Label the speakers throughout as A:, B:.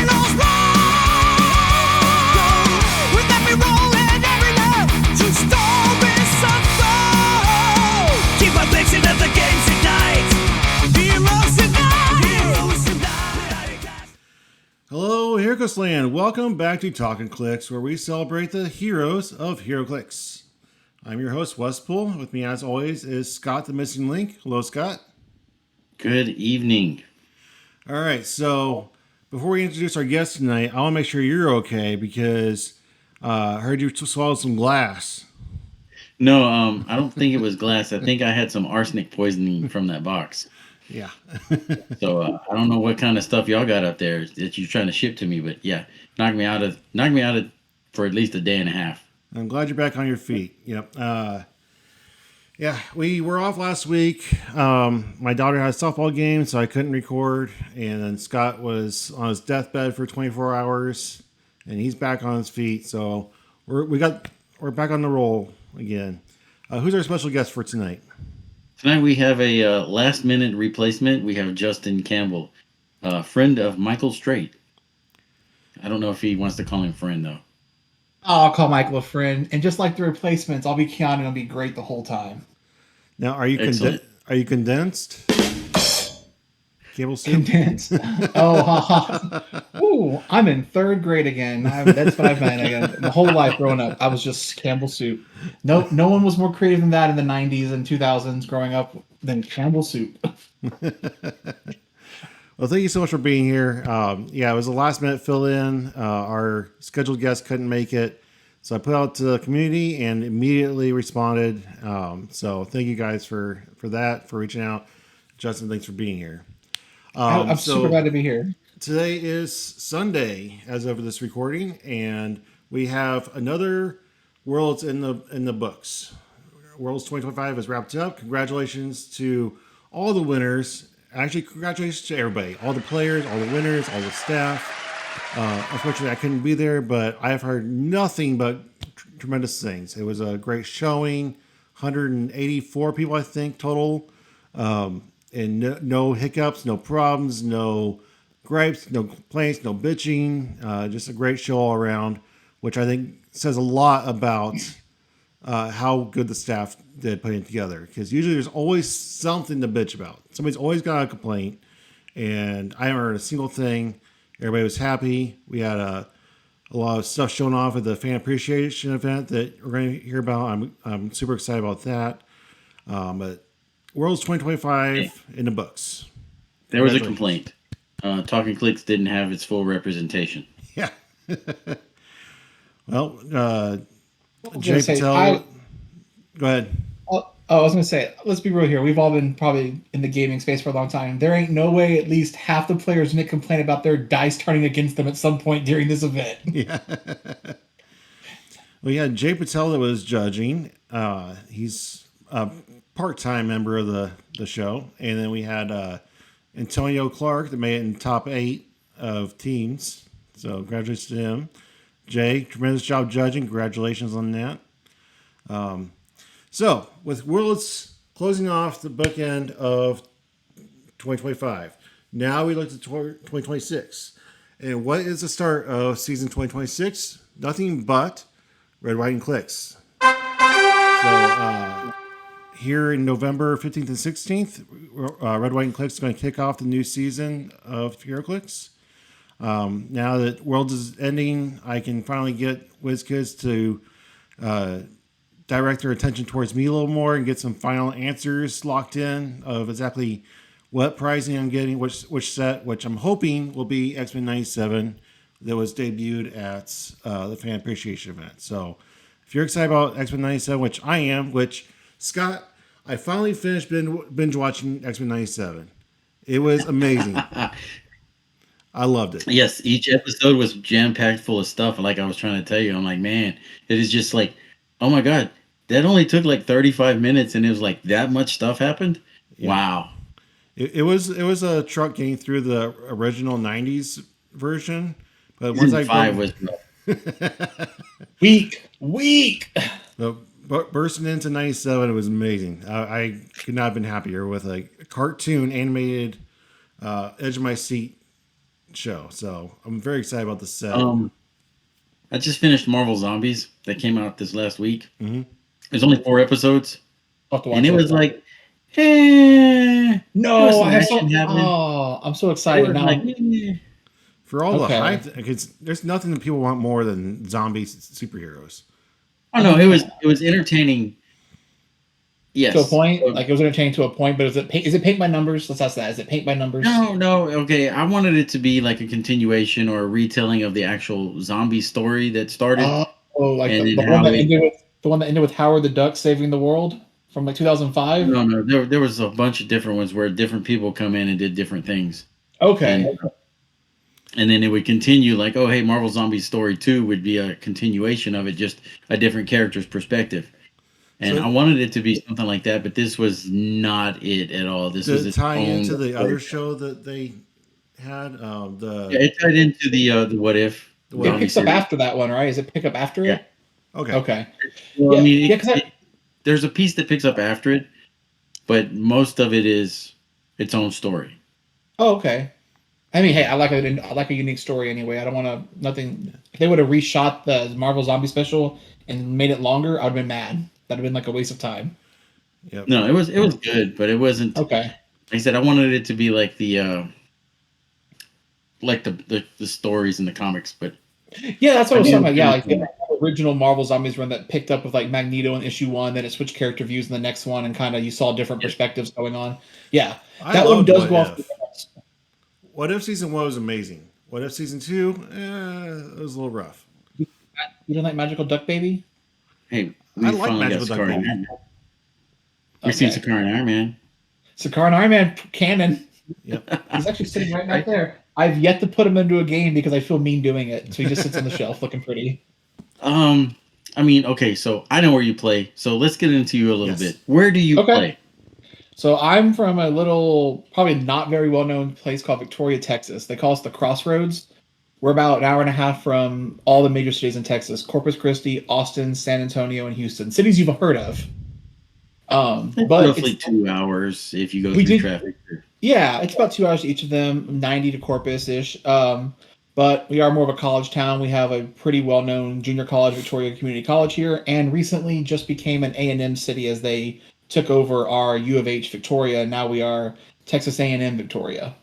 A: heroes roll, with every roll and every note to stories unfold. Keep on mixing up the games tonight. Heroes tonight. Heroes tonight.
B: Hello, Heroclix land. Welcome back to Talkn Clix, where we celebrate the heroes of Heroclix. I'm your host, Wespool. With me, as always, is Scott the Missing Link. Hello, Scott.
C: Good evening.
B: All right, so before we introduce our guest tonight, I want to make sure you're okay because I heard you swallowed some glass.
C: No, I don't think it was glass. I think I had some arsenic poisoning from that box.
B: Yeah.
C: So I don't know what kind of stuff y'all got up there that you're trying to ship to me, but yeah, knocked me out of for at least a day and a half.
B: I'm glad you're back on your feet. Yep. Yeah, we were off last week. My daughter had a softball game, so I couldn't record. And then Scott was on his deathbed for 24 hours, and he's back on his feet. So we're back on the roll again. Who's our special guest for tonight?
C: Tonight we have a last-minute replacement. We have Justin Campbell, a friend of Michael Strait. I don't know if he wants to call him friend, though.
D: I'll call Michael a friend, and just like the replacements, I'll be Keanu and I'll be great the whole time.
B: Now, are you condensed? Cable soup?
D: Condensed. Oh, ooh, I'm in third grade again. That's what I've been again. My whole life growing up, I was just Campbell soup. No one was more creative than that in the 90s and 2000s growing up than Campbell soup.
B: Well, thank you so much for being here. Yeah, it was a last minute fill in. Our scheduled guest couldn't make it. So I put out to the community and immediately responded. So thank you guys for that, for reaching out. Justin, thanks for being here.
D: I'm super glad to be here.
B: Today is Sunday as of this recording, and we have another Worlds in the books. Worlds 2025 is wrapped up. Congratulations to all the winners. Actually, congratulations to everybody, all the players, all the winners, all the staff. Unfortunately, I couldn't be there, but I have heard nothing but tremendous things. It was a great showing, 184 people, I think, total, and no hiccups, no problems, no gripes, no complaints, no bitching. Just a great show all around, which I think says a lot about how good the staff did putting it together, because usually there's always something to bitch about. Somebody's always got a complaint, and I haven't heard a single thing. Everybody was happy. We had a lot of stuff showing off at the fan appreciation event that we're going to hear about. I'm super excited about that. But Worlds 2025 in the books.
C: There was a complaint. Talkn Clix didn't have its full representation.
B: Yeah. Well, Jay Patel. Go ahead.
D: I was going to say, let's be real here. We've all been probably in the gaming space for a long time. There ain't no way at least half the players didn't complain about their dice turning against them at some point during this event.
B: Yeah. We had Jay Patel that was judging. He's a part-time member of the show. And then we had Antonio Clark that made it in top 8 of teams. So congratulations to him. Jay, tremendous job judging. Congratulations on that. So, with Worlds closing off the bookend of 2025, now we look to 2026. And what is the start of season 2026? Nothing but Red, White, and Clix. So, here in November 15th and 16th, Red, White, and Clix is going to kick off the new season of Heroclix. Now that Worlds is ending, I can finally get Wizkids to direct their attention towards me a little more and get some final answers locked in of exactly what pricing I'm getting, which set, which I'm hoping will be X-Men 97 that was debuted at the fan appreciation event. So if you're excited about X-Men 97, which I am, which Scott, I finally finished binge watching X-Men 97. It was amazing. I loved it.
C: Yes, each episode was jam-packed full of stuff. Like I was trying to tell you, I'm like, man, it is just like, oh my God, that only took like 35 minutes and it was like that much stuff happened? Yeah. Wow.
B: It was a truck getting through the original 90s version. But
C: once I 5 was
D: weak.
B: But bursting into 97, it was amazing. I could not have been happier with a cartoon animated edge of my seat show. So I'm very excited about the set.
C: I just finished Marvel Zombies that came out this last week.
B: Mm-hmm.
C: There's only 4 episodes,
D: I'll have to watch
C: and it
D: that.
C: was like, there
D: No,
C: was some
D: I have so.
C: action happening.
D: Oh, I'm so
C: It
D: excited
C: was
D: now.
C: like,
B: For all
D: Okay.
B: the hype, because there's nothing that people want more than zombie superheroes.
C: oh no, it was entertaining. Yes.
D: To a point, like it was entertaining to a point, but is it paint by numbers? Let's ask that. Is it paint by numbers?
C: No, okay. I wanted it to be like a continuation or a retelling of the actual zombie story that started.
D: Oh, like
C: And
D: the
C: then
D: one
C: how
D: that
C: it-
D: ended with Howard the Duck saving the world from like 2005.
C: No, there was a bunch of different ones where different people come in and did different things.
D: Okay.
C: And then it would continue like, oh, hey, Marvel Zombie Story 2 would be a continuation of it, just a different character's perspective. And
B: So-
C: I wanted it to be something like that, but this was not it at all. This was
B: Did it
C: its
B: tie
C: own
B: into the
C: story.
B: other show that they had?
C: Yeah, it tied into the What If.
B: The What
D: It
B: If
D: picks up
C: series.
D: after that one, right? Does it pick up after
C: Yeah.
D: it?
B: Okay.
D: Okay.
C: Well, I mean,
D: Yeah, 'cause
C: there's a piece that picks up after it, but most of it is its own story.
D: Oh, okay. I mean, hey, I like a unique story anyway. I don't want to nothing. If they would have reshot the Marvel Zombie special and made it longer, I'd have been mad. That'd have been like a waste of time.
B: Yep.
C: No, it was good, but it wasn't.
D: Okay.
C: Like I said, I wanted it to be like the stories in the comics, but
D: Yeah, that's what I was talking about. Yeah, like
C: Yeah.
D: the original Marvel Zombies run that picked up with like Magneto in issue 1, then it switched character views in the next one, and kind of you saw different perspectives going on. Yeah,
B: I
D: that one
B: loved
D: does
B: What
D: go off.
B: If. What If season 1 was amazing. What If season 2, it was a little rough.
D: You didn't like Magical Duck Baby?
C: hey, we
B: I like
C: finally
B: Magical
C: got
B: Duck
C: Sakara and
B: Baby.
C: Iron Man. We've seen
D: Okay.
C: Sakara and Iron Man.
D: Sakara and Iron Man canon.
B: Yep.
D: He's actually sitting right back there. I've yet to put him into a game because I feel mean doing it. So he just sits on the shelf looking pretty.
C: I mean, okay, so I know where you play, so let's get into you a little
B: Yes.
C: bit. Where do you
D: Okay.
C: play?
D: So I'm from a little, probably not very well-known place called Victoria, Texas. They call us the Crossroads. We're about an hour and a half from all the major cities in Texas: Corpus Christi, Austin, San Antonio, and Houston. Cities you've heard of. But
C: Roughly
D: it's,
C: 2 hours if you go
D: We
C: through
D: did-
C: traffic.
D: yeah, it's about 2 hours to each of them, 90 to Corpus-ish. But we are more of a college town. We have a pretty well-known junior college, Victoria Community College here, and recently just became an A&M city as they took over our U of H Victoria, and now we are Texas A&M Victoria.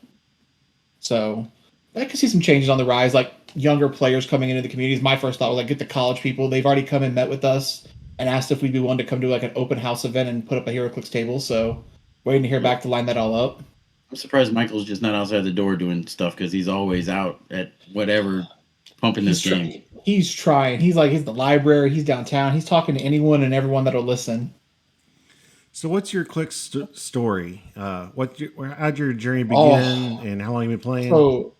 D: So I could see some changes on the rise, like younger players coming into the communities. My first thought was like, get the college people. They've already come and met with us and asked if we'd be willing to come to like an open house event and put up a Heroclix table. So waiting to hear back to line that all up.
C: I'm surprised Michael's just not outside the door doing stuff because he's always out at whatever pumping this game.
D: He's trying. He's at the library. He's downtown. He's talking to anyone and everyone that'll listen.
B: So what's your Clix story? How'd your journey begin, and how long have you been playing?
D: So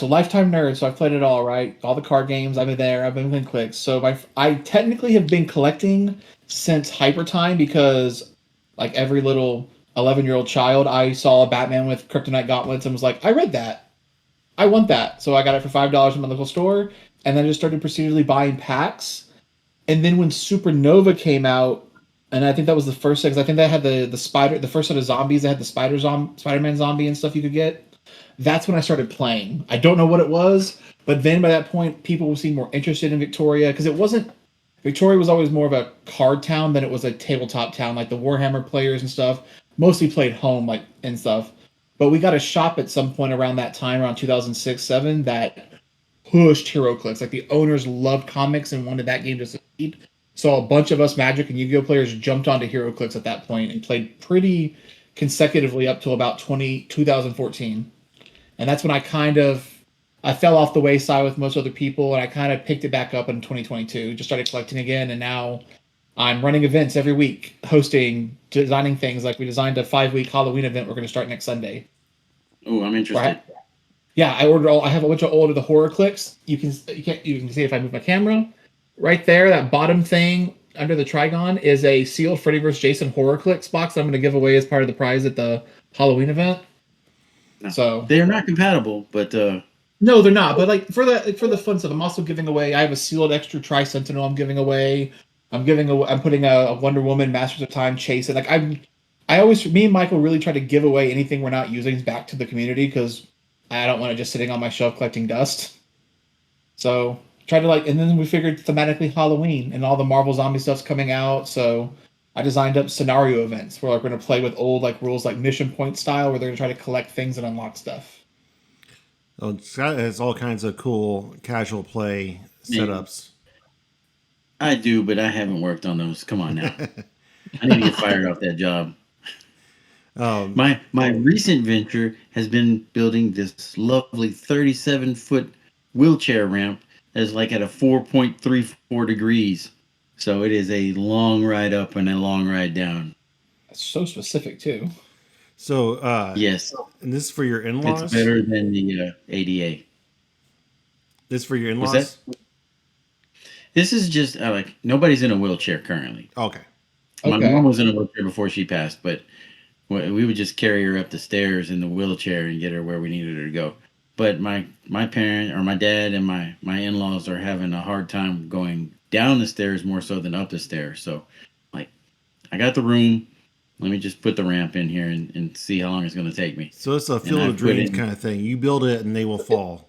D: lifetime nerd. So I've played it all, right? All the card games. I've been there. I've been playing Clix. So I technically have been collecting since Hyper Time because, like every little 11-year-old child, I saw a Batman with kryptonite gauntlets and was like, I read that. I want that. So I got it for $5 from my local store, and then I just started procedurally buying packs. And then when Supernova came out, and I think that was the first set, because I think they had the first set of zombies. They had the Spider-Man zombie and stuff you could get. That's when I started playing. I don't know what it was, but then by that point, people seemed more interested in Victoria, because Victoria was always more of a card town than it was a tabletop town. Like the Warhammer players and stuff mostly played home and stuff. But we got a shop at some point around that time, around 2006-07, that pushed Heroclix. Like the owners loved comics and wanted that game to succeed. So a bunch of us Magic and Yu-Gi-Oh players jumped onto Heroclix at that point and played pretty consecutively up till about 2014. And that's when I fell off the wayside with most other people, and I kind of picked it back up in 2022. Just started collecting again, and now I'm running events every week, hosting, designing things. Like we designed a 5-week Halloween event we're going to start next Sunday.
C: Oh, I'm interested.
D: Right? Yeah, I have a bunch of the Heroclix. You can see if I move my camera. Right there, that bottom thing under the Trigon is a sealed Freddy vs. Jason Heroclix box that I'm going to give away as part of the prize at the Halloween event.
C: No,
D: So
C: they are not compatible, but
D: no, they're not. But like for the fun stuff, I'm also giving away. I have a sealed extra Tri Sentinel. I'm giving away. I'm putting a Wonder Woman Masters of Time chase. And like me and Michael really try to give away anything we're not using back to the community, because I don't want it just sitting on my shelf collecting dust. So tried to like, and then we figured thematically Halloween and all the Marvel Zombie stuff's coming out. So I designed up scenario events where like, we're going to play with old like rules like mission point style where they're going to try to collect things and unlock stuff.
B: Oh, it's all kinds of cool casual play setups.
C: I do, but I haven't worked on those. Come on now. I need to get fired off that job. My recent venture has been building this lovely 37-foot wheelchair ramp that's like at a 4.34 degrees. So it is a long ride up and a long ride down.
D: That's so specific too.
B: So
C: Yes,
B: and this is for your in-laws?
C: it's better than the ADA.
B: This is for your
C: What's
B: in-laws?
C: that? This is just like nobody's in a wheelchair currently.
B: Okay.
C: My
D: Okay.
C: mom was in a wheelchair before she passed, but we would just carry her up the stairs in the wheelchair and get her where we needed her to go. But my parent or my dad and my in-laws are having a hard time going down the stairs more so than up the stairs. So like I got the room. Let me just put the ramp in here and see how long it's going to take me.
B: So it's a
C: And
B: field
C: I
B: of
C: put
B: dreams
C: in-
B: kind of thing. You build it and they will fall.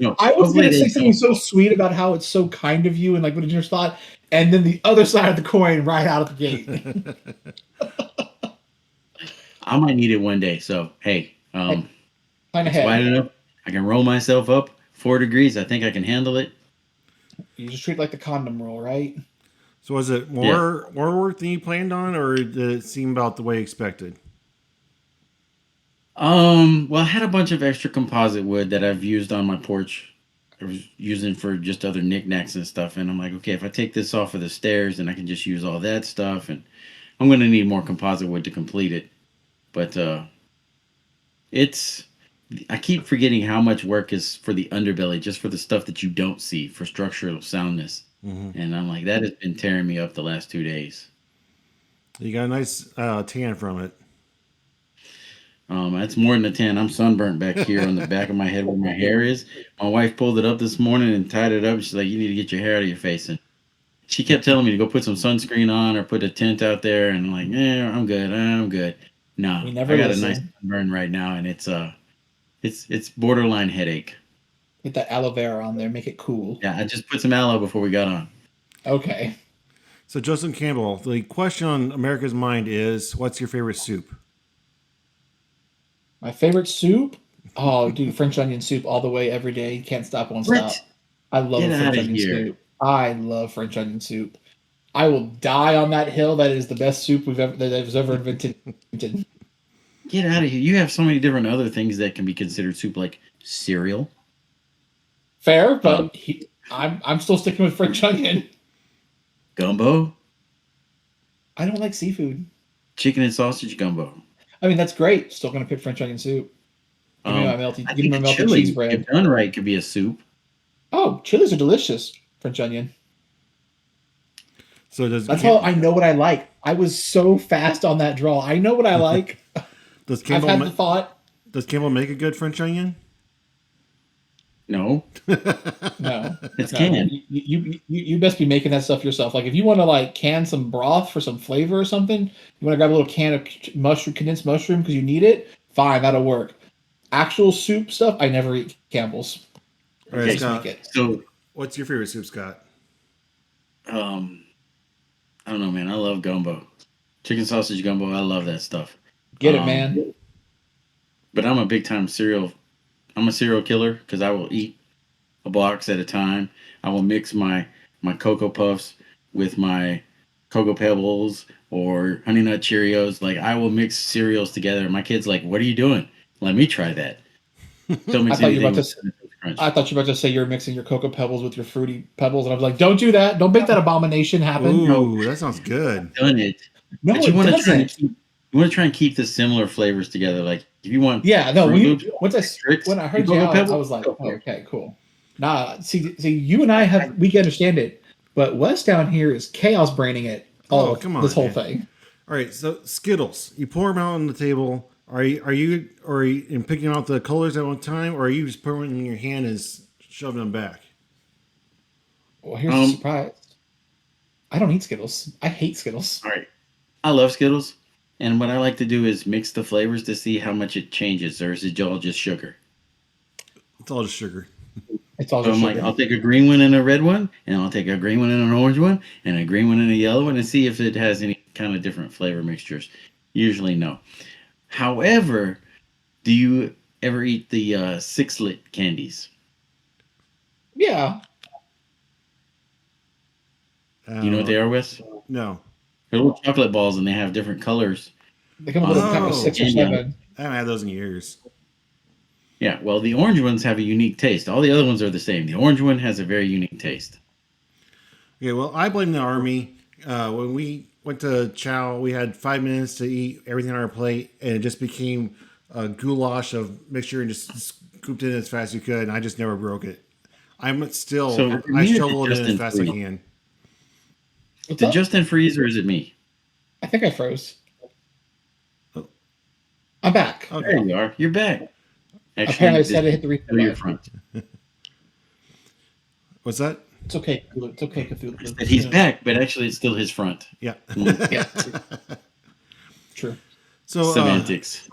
C: No,
D: I was
C: hopefully
D: going to say
C: they
D: something
C: don't.
D: so sweet about how it's so kind of you and like what did you just thought, and then the other side of the coin right out of the gate.
C: I might need it one day. So hey,
D: Plan
C: it's wide
D: ahead.
C: enough. I can roll myself up 4 degrees. I think I can handle it.
D: You just treat it like the condom rule, right?
B: So was it more work than you planned on, or did it seem about the way expected?
C: Well, I had a bunch of extra composite wood that I've used on my porch. I was using for just other knickknacks and stuff, and I'm like, okay, if I take this off of the stairs, then I can just use all that stuff, and I'm gonna need more composite wood to complete it. But it's I keep forgetting how much work is for the underbelly, just for the stuff that you don't see for structural soundness. And I'm like, that has been tearing me up the last 2 days.
B: You got a nice tan from it.
C: That's more than a tan. I'm sunburnt back here on the back of my head where my hair is. My wife pulled it up this morning and tied it up. She's like, you need to get your hair out of your face. And she kept telling me to go put some sunscreen on or put a tent out there. And I'm like, yeah, I'm good. I'm good. No,
D: We never
C: I got
D: listen.
C: a nice sunburn right now, and it's borderline headache.
D: Get that aloe vera on there, make it cool.
C: Yeah, I just put some aloe before we got on.
D: Okay.
B: So Justin Campbell, the question on America's mind is, what's your favorite soup?
D: My favorite soup? Oh, dude, French onion soup all the way every day. Can't stop, won't
C: What?
D: stop. I love
C: Get
D: French
C: outta
D: onion
C: here.
D: soup. I love French onion soup. I will die on that hill. That is the best soup that was ever invented.
C: Get out of here. You have so many different other things that can be considered soup, like cereal.
D: Fair, but I'm still sticking with French onion.
C: Gumbo,
D: I don't like seafood.
C: chicken and sausage gumbo.
D: I mean, that's great. Still gonna pick French onion soup. Give me my
C: I
D: melty, give
C: think
D: me my melty
C: chili,
D: cheese bread.
C: if done right, could be a soup.
D: Oh, chilies are delicious. French onion.
B: So does
D: That's how I know what I like. I was so fast on that draw. I know what I like.
B: does
D: I've
B: Campbell
D: had the thought.
B: does Campbell make a good French onion?
C: No,
D: No,
C: it's
D: no.
C: canned.
D: You best be making that stuff yourself. Like if you want to like can some broth for some flavor or something, you want to grab a little can of condensed mushroom because you need it. Fine, that'll work. Actual soup stuff, I never eat Campbell's.
B: All right,
C: Okay,
B: Scott,
D: make it.
C: So,
B: what's your favorite soup, Scott?
C: I don't know, man. I love gumbo, chicken sausage gumbo. I love that stuff.
D: Get it, man.
C: But I'm a big time cereal. I'm a cereal killer because I will eat a box at a time. I will mix my Cocoa Puffs with my Cocoa Pebbles or Honey Nut Cheerios. Like I will mix cereals together. My kid's like, "What are you doing? Let me try that." Don't mix
D: I thought you were
C: anything
D: about
C: with
D: to.
C: Cinnamon Toast Crunch.
D: I thought you were about to say you're mixing your Cocoa Pebbles with your Fruity Pebbles, and I was like, "Don't do that! Don't make that abomination happen."
B: Ooh, that sounds good.
C: Done it.
D: No,
C: But
D: it
C: you want to try and
D: doesn't.
C: keep the similar flavors together. Like if you want,
D: Yeah, no.
C: Fruit Loops,
D: When I heard
C: Cocoa
D: you out,
C: Pebbles,
D: I was like,
C: go
D: oh,
C: for it.
D: okay, cool. Nah, see, you and I we can understand it, but Wes down here is chaos braining it.
B: Oh, come on,
D: this whole
B: man.
D: thing.
B: All right, so Skittles, you pour them out on the table. Are you in picking out the colors at one time, or are you just putting them in your hand and shoving them back?
D: Well, here's the surprise. I don't eat Skittles. I hate Skittles.
C: All right. I love Skittles. And what I like to do is mix the flavors to see how much it changes, or is it all just sugar?
B: It's all just sugar.
D: It's all
C: So
D: just
C: I'm like,
D: sugar.
C: I'll take a green one and a red one, and I'll take a green one and an orange one, and a green one and a yellow one, and see if it has any kind of different flavor mixtures. Usually, no. However, do you ever eat the six-lit candies?
D: Yeah.
C: Do you know what they are, Wes?
B: No.
C: They're little chocolate balls, and they have different colors.
D: They come a little pack of
B: Oh.
D: 6 or
C: Yeah.
D: 7.
B: I haven't had those in years.
C: Yeah, well, the orange ones have a unique taste. All the other ones are the same. The orange one has a very unique taste.
B: Okay, well, I blame the Army. When we went to Chow, we had 5 minutes to eat everything on our plate, and it just became a goulash of mixture and just scooped it in as fast as you could, and I just never broke it. I shovel it in as fast as I can.
D: What's
C: Did
D: up?
C: Justin freeze, or is it me?
D: I think I froze.
B: Oh.
D: I'm back.
B: Okay.
C: There you are. You're back. Actually,
D: Apparently I said I hit the reset
C: to your
D: button.
C: front.
B: What's that?
D: It's okay. Cthulhu. It's okay, Cthulhu.
C: That he's back, but actually it's still his front.
B: Yeah.
D: Yeah. True.
B: So,
C: Semantics.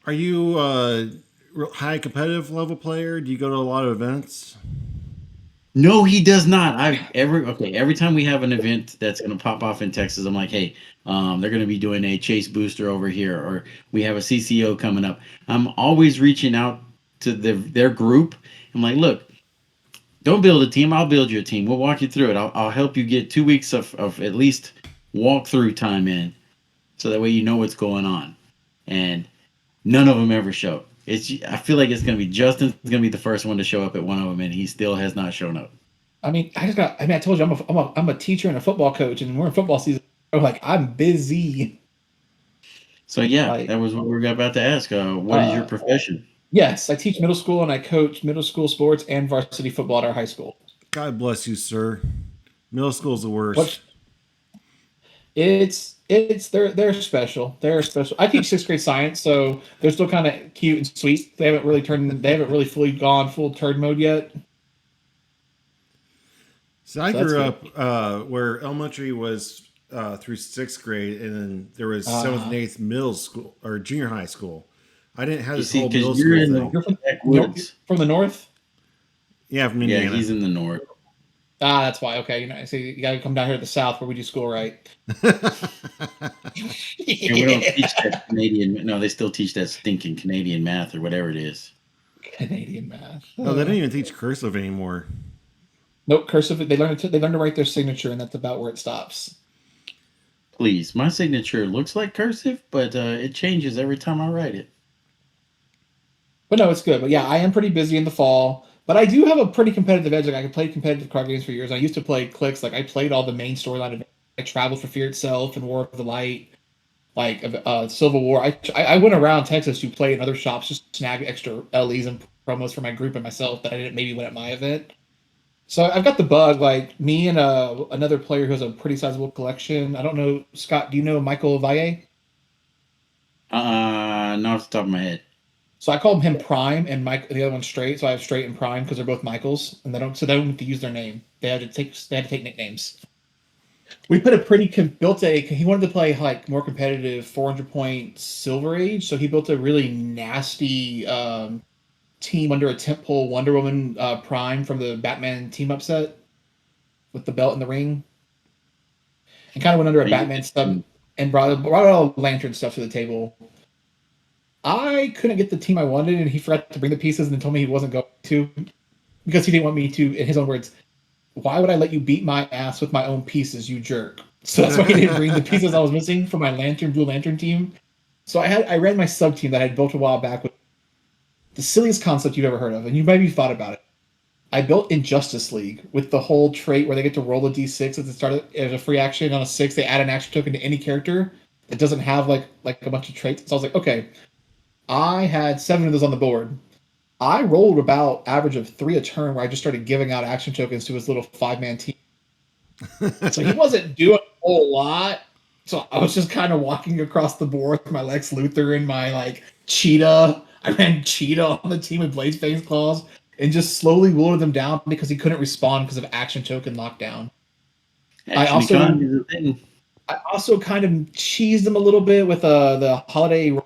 B: are you a high competitive level player? Do you go to a lot of events?
C: No, he does not. Every time we have an event that's going to pop off in Texas, I'm like, hey, they're going to be doing a chase booster over here, or we have a CCO coming up. I'm always reaching out to their group. I'm like, look, don't build a team. I'll build you a team. We'll walk you through it. I'll help you get 2 weeks of at least walkthrough time in, so that way you know what's going on. And none of them ever show. I feel like it's going to be Justin's going to be the first one to show up at one of them, and he still has not shown up.
D: I told you I'm a teacher and a football coach, and we're in football season. I'm busy.
C: So yeah, that was what we were about to ask. What is your profession?
D: Yes, I teach middle school and I coach middle school sports and varsity football at our high school.
B: God bless you, sir. Middle school's the worst.
D: What? They're special. They're special. I teach 6th grade science, so they're still kind of cute and sweet. They haven't really fully gone full turd mode yet.
B: So I grew up where elementary was through 6th grade, and then there was 7th and 8th middle school or junior high school. I didn't have this whole middle school thing.
D: You're from the north?
B: Yeah, from Indiana.
C: Yeah, he's in the north.
D: That's why. Okay, so you got to come down here to the south where we do school right.
C: And we don't teach that Canadian. No, they still teach that stinking Canadian math or whatever it is.
D: Canadian math.
B: No, they don't even teach cursive anymore.
D: Nope, cursive. They learn to write their signature, and that's about where it stops.
C: Please, my signature looks like cursive, but it changes every time I write it.
D: But no, it's good. But yeah, I am pretty busy in the fall. But I do have a pretty competitive edge. Like I played competitive card games for years. I used to play Clix. Like I played all the main storyline events. I traveled for Fear Itself and War of the Light, like Civil War. I went around Texas to play in other shops just to snag extra LEs and promos for my group and myself that I didn't maybe win at my event. So I've got the bug. Like me and another player who has a pretty sizable collection. I don't know, Scott. Do you know Michael Valle?
C: Not off the top of my head.
D: So I call him Prime and Mike, the other one's Straight. So I have Straight and Prime because they're both Michaels, and they don't have to use their name. They had to take nicknames. We put he wanted to play like more competitive 400-point Silver Age, so he built a really nasty team under a tentpole Wonder Woman Prime from the Batman team up set with the belt and the ring, and kind of went under a Batman sub and brought all lantern stuff to the table. I couldn't get the team I wanted, and he forgot to bring the pieces and then told me he wasn't going to because he didn't want me to, in his own words, why would I let you beat my ass with my own pieces, you jerk? So that's why he didn't bring the pieces I was missing for my Blue Lantern team. So I ran my sub team that I had built a while back with the silliest concept you've ever heard of, and you maybe thought about it. I built Injustice League with the whole trait where they get to roll a d6 at the start as a free action. On a 6, they add an action token to any character that doesn't have like a bunch of traits. So I was like, okay. I had 7 of those on the board. I rolled about average of 3 a turn where I just started giving out action tokens to his little 5-man team. So he wasn't doing a whole lot. So I was just kind of walking across the board with my Lex Luthor and my like Cheetah. I ran Cheetah on the team with Blaze Fangs Claws and just slowly wielded them down because he couldn't respond because of action token lockdown. I I also kind of cheesed him a little bit with the holiday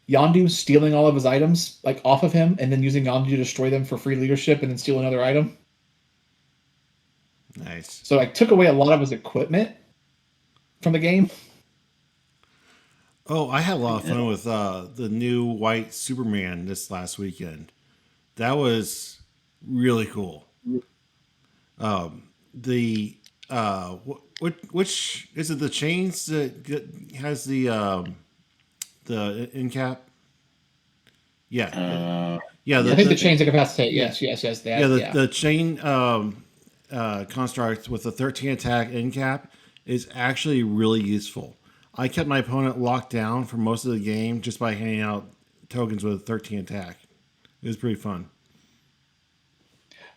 D: Yondu stealing all of his items like off of him and then using Yondu to destroy them for free leadership and then steal another item.
B: Nice.
D: So I took away a lot of his equipment from the game.
B: Oh, I had a lot of fun with the new white Superman this last weekend. That was really cool. The which is it? The chains that has the end cap. Yeah, yeah.
D: I think the chains incapacitate. Yes.
B: The chain construct with the 13 attack end cap is actually really useful. I kept my opponent locked down for most of the game just by handing out tokens with 13 attack. It was pretty fun.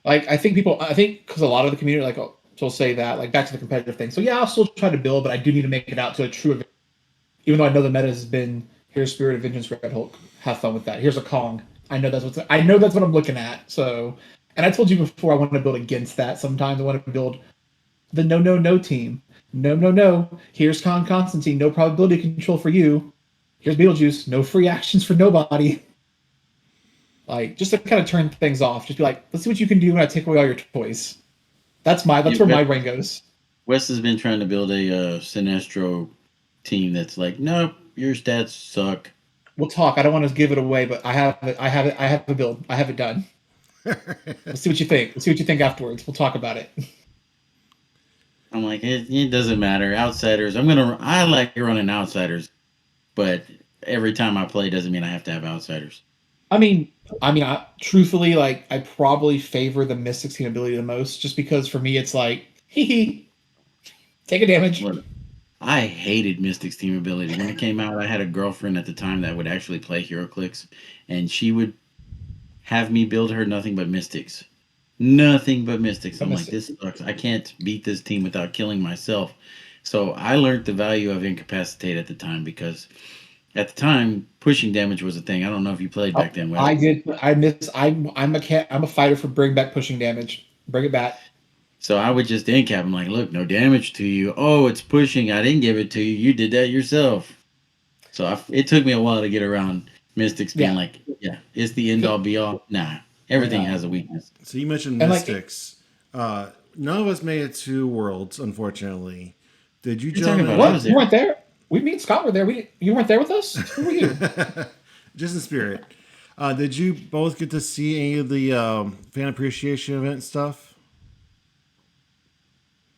D: Like I think because a lot of the community will say that like back to the competitive thing. So yeah, I'll still try to build, but I do need to make it out to a true event. Even though I know the meta has been here's Spirit of Vengeance, Red Hulk. Have fun with that. Here's a Kong. I know that's what I'm looking at. So, and I told you before I want to build against that. Sometimes I want to build the no team. No. Here's Constantine. No probability control for you. Here's Beetlejuice. No free actions for nobody. Like just to kind of turn things off. Just be like, let's see what you can do when I take away all your toys. That's where my brain goes.
C: Wes has been trying to build a Sinestro team that's like, nope, your stats suck.
D: We'll talk. I don't want to give it away, but I have a build. I have it done. Let's see what you think. Let's see what you think afterwards. We'll talk about it.
C: I'm like, it doesn't matter. Outsiders. I like running outsiders, but every time I play doesn't mean I have to have outsiders.
D: I mean, truthfully, like I probably favor the Mystics team ability the most, just because for me it's like, take a damage.
C: Look, I hated Mystic's team ability. When it came out, I had a girlfriend at the time that would actually play Heroclix, and she would have me build her nothing but Mystics. Nothing but Mystics. I'm like, this sucks. I can't beat this team without killing myself. So I learned the value of Incapacitate at the time because at the time, pushing damage was a thing. I don't know if you played back then.
D: I did. I'm a fighter for bring back pushing damage. Bring it back.
C: So I would just end cap. I'm like, look, no damage to you. Oh, it's pushing. I didn't give it to you. You did that yourself. So it took me a while to get around Mystics being like, yeah, it's the end all be all. Nah, everything has a weakness.
B: So you mentioned Mystics. None of us made it to Worlds, unfortunately. Did you join?
D: What? You weren't there? Me and Scott were there. You weren't there with us? Who were you?
B: Just in spirit. Did you both get to see any of the fan appreciation event stuff?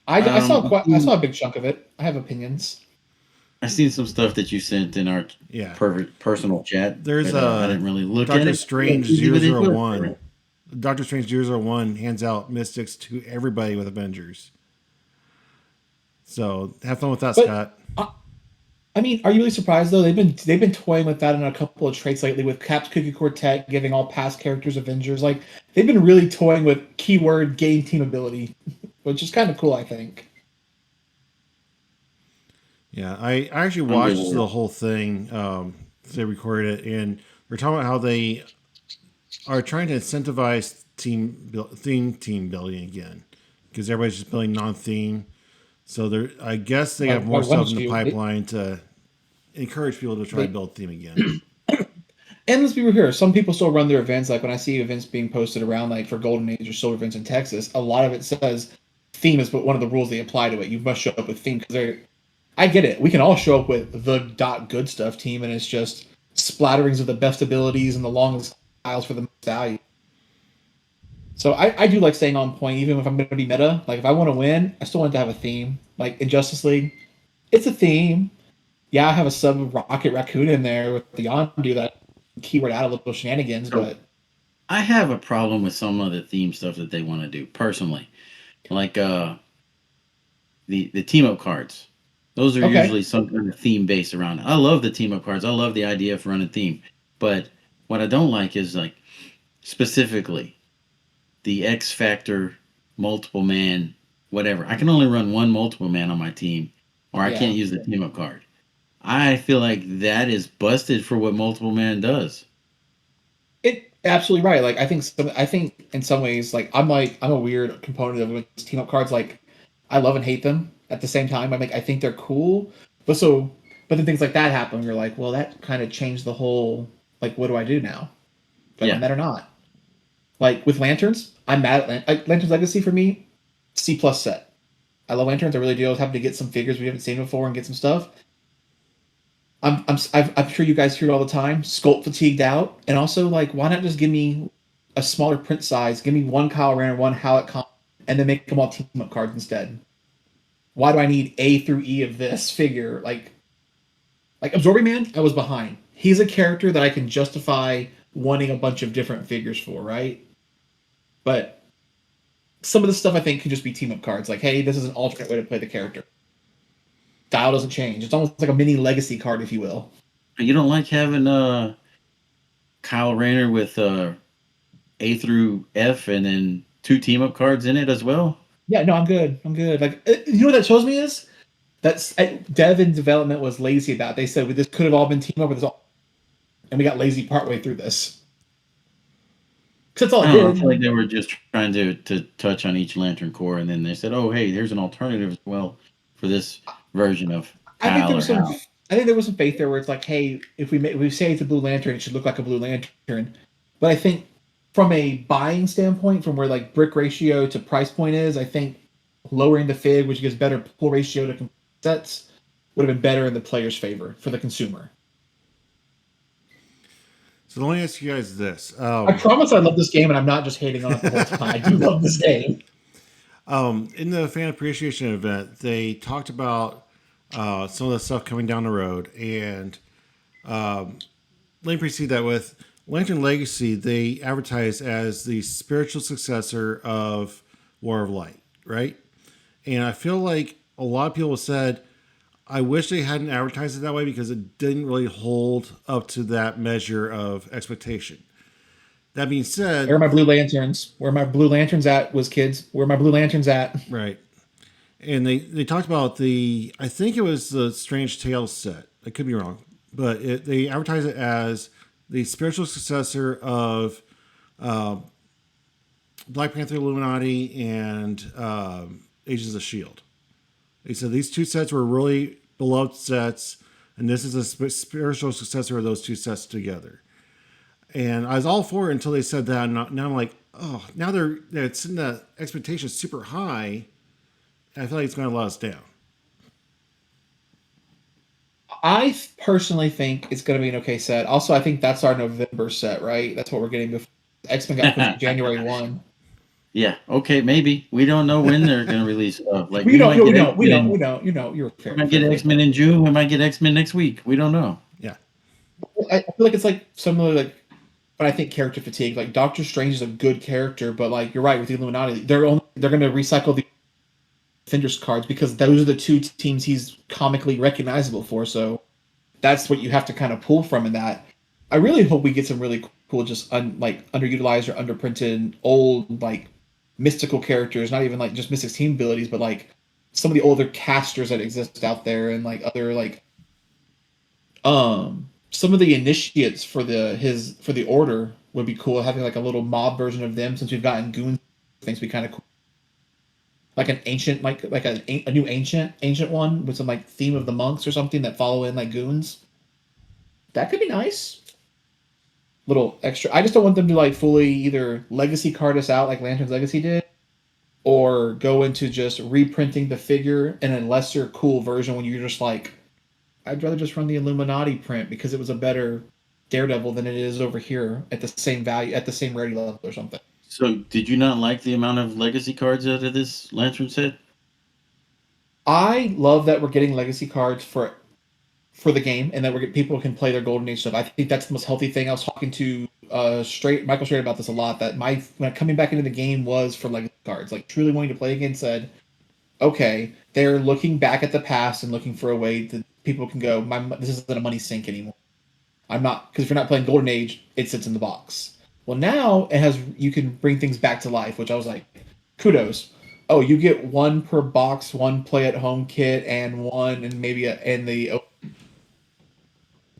D: I saw a big chunk of it. I have opinions.
C: I seen some stuff that you sent in our personal chat.
B: There's
C: I didn't really look at it.
B: Doctor Strange 001. Doctor Strange 001 hands out Mystics to everybody with Avengers. So have fun with that, Scott.
D: I mean, are you really surprised though? They've been toying with that in a couple of traits lately with Cap's Cookie Quartet giving all past characters Avengers. Like they've been really toying with keyword game team ability, which is kind of cool, I think.
B: Yeah, I actually watched the whole thing. They recorded it, and we're talking about how they are trying to incentivize team building again because everybody's just building non-theme. So I guess they have more stuff in the pipeline to encourage people to try to build theme again.
D: And let's be real here. Some people still run their events. Like when I see events being posted around, like for Golden Age or Silver events in Texas, a lot of it says theme is one of the rules they apply to it. You must show up with theme because I get it. We can all show up with the .good stuff team, and it's just splatterings of the best abilities and the longest styles for the most value. So I do like staying on point, even if I'm going to be meta. Like if I want to win, I still want to have a theme. Like in Justice League, it's a theme. Yeah, I have a sub Rocket Raccoon in there with the Yondu that keyword out a little shenanigans, but
C: I have a problem with some of the theme stuff that they want to do personally, like the team up cards. Those are usually some kind of theme based around. I love the team up cards. I love the idea of running theme, but what I don't like is like specifically the X Factor multiple man, whatever. I can only run one multiple man on my team, or I can't use the team up card. I feel like that is busted for what multiple man does.
D: It absolutely right. Like I think in some ways, like I'm a weird component of team up cards. Like I love and hate them at the same time. I think they're cool, but then things like that happen. You're like, well, that kind of changed the whole. Like, what do I do now? Do I run that or not? Like with lanterns, I'm mad at Lanterns Legacy for me. C plus set. I love lanterns. I really do. I was happy to get some figures we haven't seen before and get some stuff. I'm sure you guys hear it all the time. Sculpt fatigued out, and also like, why not just give me a smaller print size? Give me one Kyle Rayner, one Howlett Con, and then make them all team up cards instead. Why do I need A through E of this figure? Like Absorbing Man, I was behind. He's a character that I can justify wanting a bunch of different figures for, right? But some of the stuff I think can just be team up cards. Like, hey, this is an alternate way to play the character. Style doesn't change. It's almost like a mini legacy card, if you will.
C: You don't like having Kyle Rayner with A through F and then 2 team up cards in it as well?
D: Yeah, no, I'm good. Like, you know what that shows me is that's dev and development was lazy about it. They said this could have all been team up with this all, and we got lazy partway through this. Because that's all it did.
C: I feel like they were just trying to touch on each Lantern Corps, and then they said, "Oh, hey, here's an alternative as well for this version of Kyle."
D: I think there was some faith there where it's like, hey, if we say it's a Blue Lantern, it should look like a Blue Lantern. But I think from a buying standpoint, from where like brick ratio to price point is, I think lowering the fig, which gives better pull ratio to sets, would have been better in the player's favor for the consumer.
B: So let me ask you guys this.
D: I promise I love this game, and I'm not just hating on it the whole time. I do love this game.
B: In the fan appreciation event, they talked about some of the stuff coming down the road, and let me precede that with Lantern Legacy. They advertise as the spiritual successor of War of Light, right? And I feel like a lot of people said, I wish they hadn't advertised it that way because it didn't really hold up to that measure of expectation. That being said...
D: Where are my Blue Lanterns? Where are my Blue Lanterns at, Wizkids? Where are my Blue Lanterns at?
B: Right. And they talked about I think it was the Strange Tales set. I could be wrong. But they advertise it as the spiritual successor of Black Panther Illuminati and Agents of S.H.I.E.L.D. They said these 2 sets were really beloved sets, and this is a spiritual successor of those 2 sets together. And I was all for it until they said that. And now I'm like, oh, now it's in the expectation super high. And I feel like it's going to let us down.
D: I personally think it's going to be an okay set. Also, I think that's our November set, right? That's what we're getting before X-Men got pushed January 1.
C: Yeah, okay, maybe. We don't know when they're going to release stuff. Like
D: we don't. You're fair.
C: We might get X-Men in June. We might get X-Men next week. We don't know.
B: Yeah.
D: I feel like it's like similar, like, but I think character fatigue. Like Doctor Strange is a good character, but like you're right with the Illuminati, they're going to recycle the Defenders cards because those are the 2 teams he's comically recognizable for. So that's what you have to kind of pull from in that. I really hope we get some really cool, just underutilized or underprinted old like mystical characters, not even like just Mystic Team abilities, but like some of the older casters that exist out there and like other like some of the initiates for the order would be cool. Having like a little mob version of them, since we've gotten goons, things be kind of cool. Like an ancient, like a new ancient one with some like theme of the monks or something that follow in like goons. That could be nice. Little extra. I just don't want them to like fully either legacy card us out like Lantern's Legacy did, or go into just reprinting the figure in a lesser cool version when you're just like, I'd rather just run the Illuminati print because it was a better Daredevil than it is over here at the same value, at the same rarity level or something.
C: So, did you not like the amount of legacy cards out of this Lantern set?
D: I love that we're getting legacy cards for the game, and that people can play their Golden Age stuff. I think that's the most healthy thing. I was talking to Michael Straight about this a lot. That when coming back into the game was for legacy cards, like truly wanting to play again. Said, okay, they're looking back at the past and looking for a way that people can go, this isn't a money sink anymore. I'm not, because if you're not playing Golden Age, it sits in the box. Well, now you can bring things back to life, which I was like, kudos. Oh, you get 1 per box, 1 play at home kit, and 1 and maybe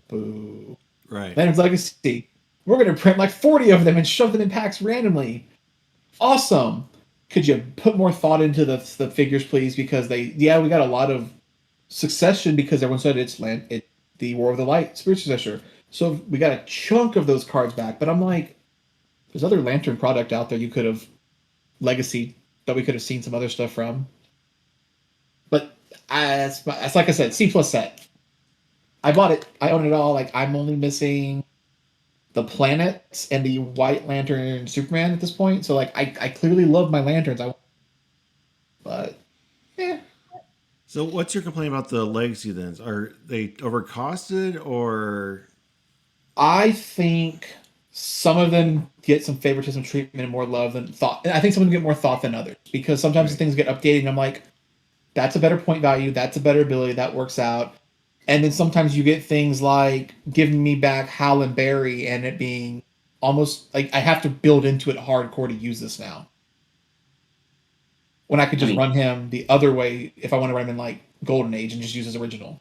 D: boo.
B: Right.
D: Lantern's Legacy. We're gonna print like 40 of them and shove them in packs randomly. Awesome. could you put more thought into the figures, please? Because we got a lot of succession because everyone said it's the War of the Light spiritual successor. So we got a chunk of those cards back. But I'm like, there's other Lantern product out there you could have legacy that we could have seen some other stuff from. But it's like I said, C+ set. I bought it. I own it all. Like, I'm only missing the planets and the White Lantern Superman at this point. So like, I clearly love my lanterns. But yeah.
B: So what's your complaint about the legacy then? Are they overcosted or?
D: I think some of them get some favoritism treatment and more love than thought. And I think some of them get more thought than others because sometimes things get updated and I'm like, that's a better point value. That's a better ability. That works out. And then sometimes you get things like giving me back Hal and Barry and it being almost like I have to build into it hardcore to use this now. When I could just run him the other way if I want to run him in like Golden Age and just use his original.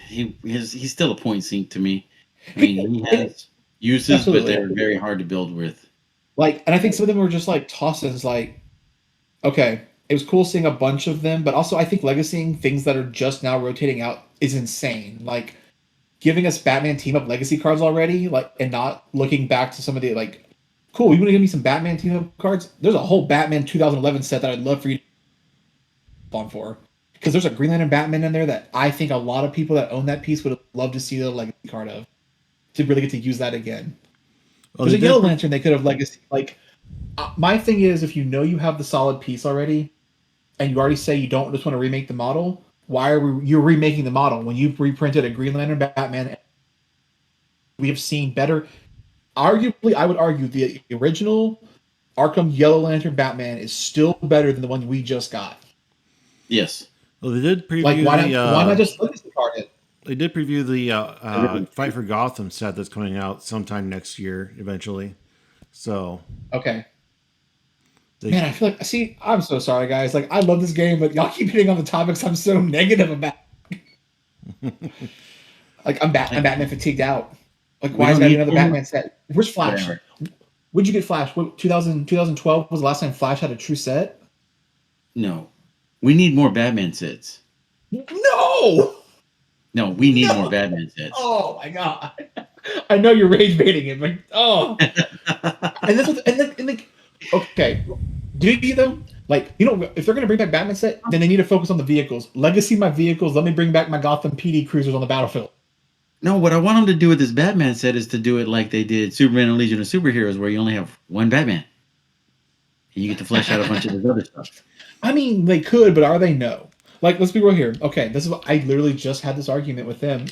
C: He's still a point sink to me. I mean, he has uses, absolutely, but they're very hard to build with.
D: Like, and I think some of them were just like tosses. Like, okay, it was cool seeing a bunch of them, but also I think legacying things that are just now rotating out is insane. Like, giving us Batman team up legacy cards already, like, and not looking back to some of the like, cool, you want to give me some Batman team up cards? There's a whole Batman 2011 set that I'd love for you to on for. Because there's a Green Lantern Batman in there that I think a lot of people that own that piece would love to see the legacy card of. To really get to use that again. Well, there's a Yellow Lantern they could have legacy. Like, my thing is, if you know you have the solid piece already, and you already say you don't just want to remake the model, why are you're remaking the model when you've reprinted a Green Lantern Batman? We have seen better. Arguably, I would argue the original Arkham Yellow Lantern Batman is still better than the one we just got.
C: Yes.
B: Well, they did preview.
D: Like, why not just legacy card it?
B: They did preview the Fight for Gotham set that's coming out sometime next year, eventually. So
D: okay. Man, I feel like, see, I'm so sorry, guys. Like, I love this game, but y'all keep hitting on the topics I'm so negative about. Like, I'm Batman fatigued out. Like, why is that another Batman set? Where's Flash? Whatever. When'd you get Flash? 2012 was the last time Flash had a true set?
C: No. We need more Batman sets. No, we need more Batman sets.
D: Oh my god! I know you're rage baiting it, but okay. Do you though? Like, you know, if they're gonna bring back Batman set, then they need to focus on the vehicles. Legacy my vehicles. Let me bring back my Gotham PD cruisers on the battlefield.
C: No, what I want them to do with this Batman set is to do it like they did Superman and Legion of Superheroes, where you only have one Batman, and you get to flesh out a bunch of this other stuff.
D: I mean, they could, but are they? No. Like, let's be real here. Okay, this is what I literally just had this argument with them.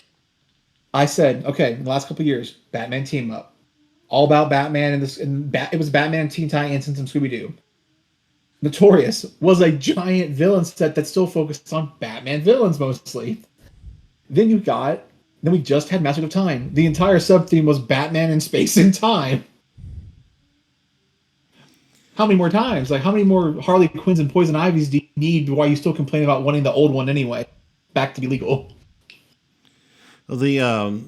D: I said, okay, in the last couple of years, Batman team up, all about Batman and this, and it was Batman, Teen Titans, and some Scooby Doo. Notorious was a giant villain set that still focused on Batman villains mostly. Then we just had Masters of Time. The entire sub theme was Batman in space and time. How many more times? Like, how many more Harley Quinns and Poison Ivies do you need while you still complain about wanting the old one anyway? Back to be legal.
B: Well, the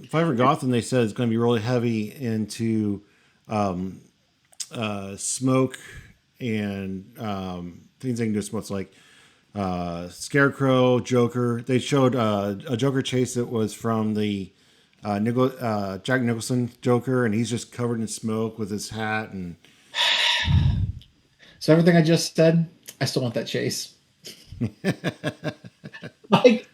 B: Fight for Gotham, they said, is going to be really heavy into smoke and things they can do with smoke, like Scarecrow, Joker. They showed a Joker chase that was from the Jack Nicholson Joker, and he's just covered in smoke with his hat and...
D: So everything I just said, I still want that chase. I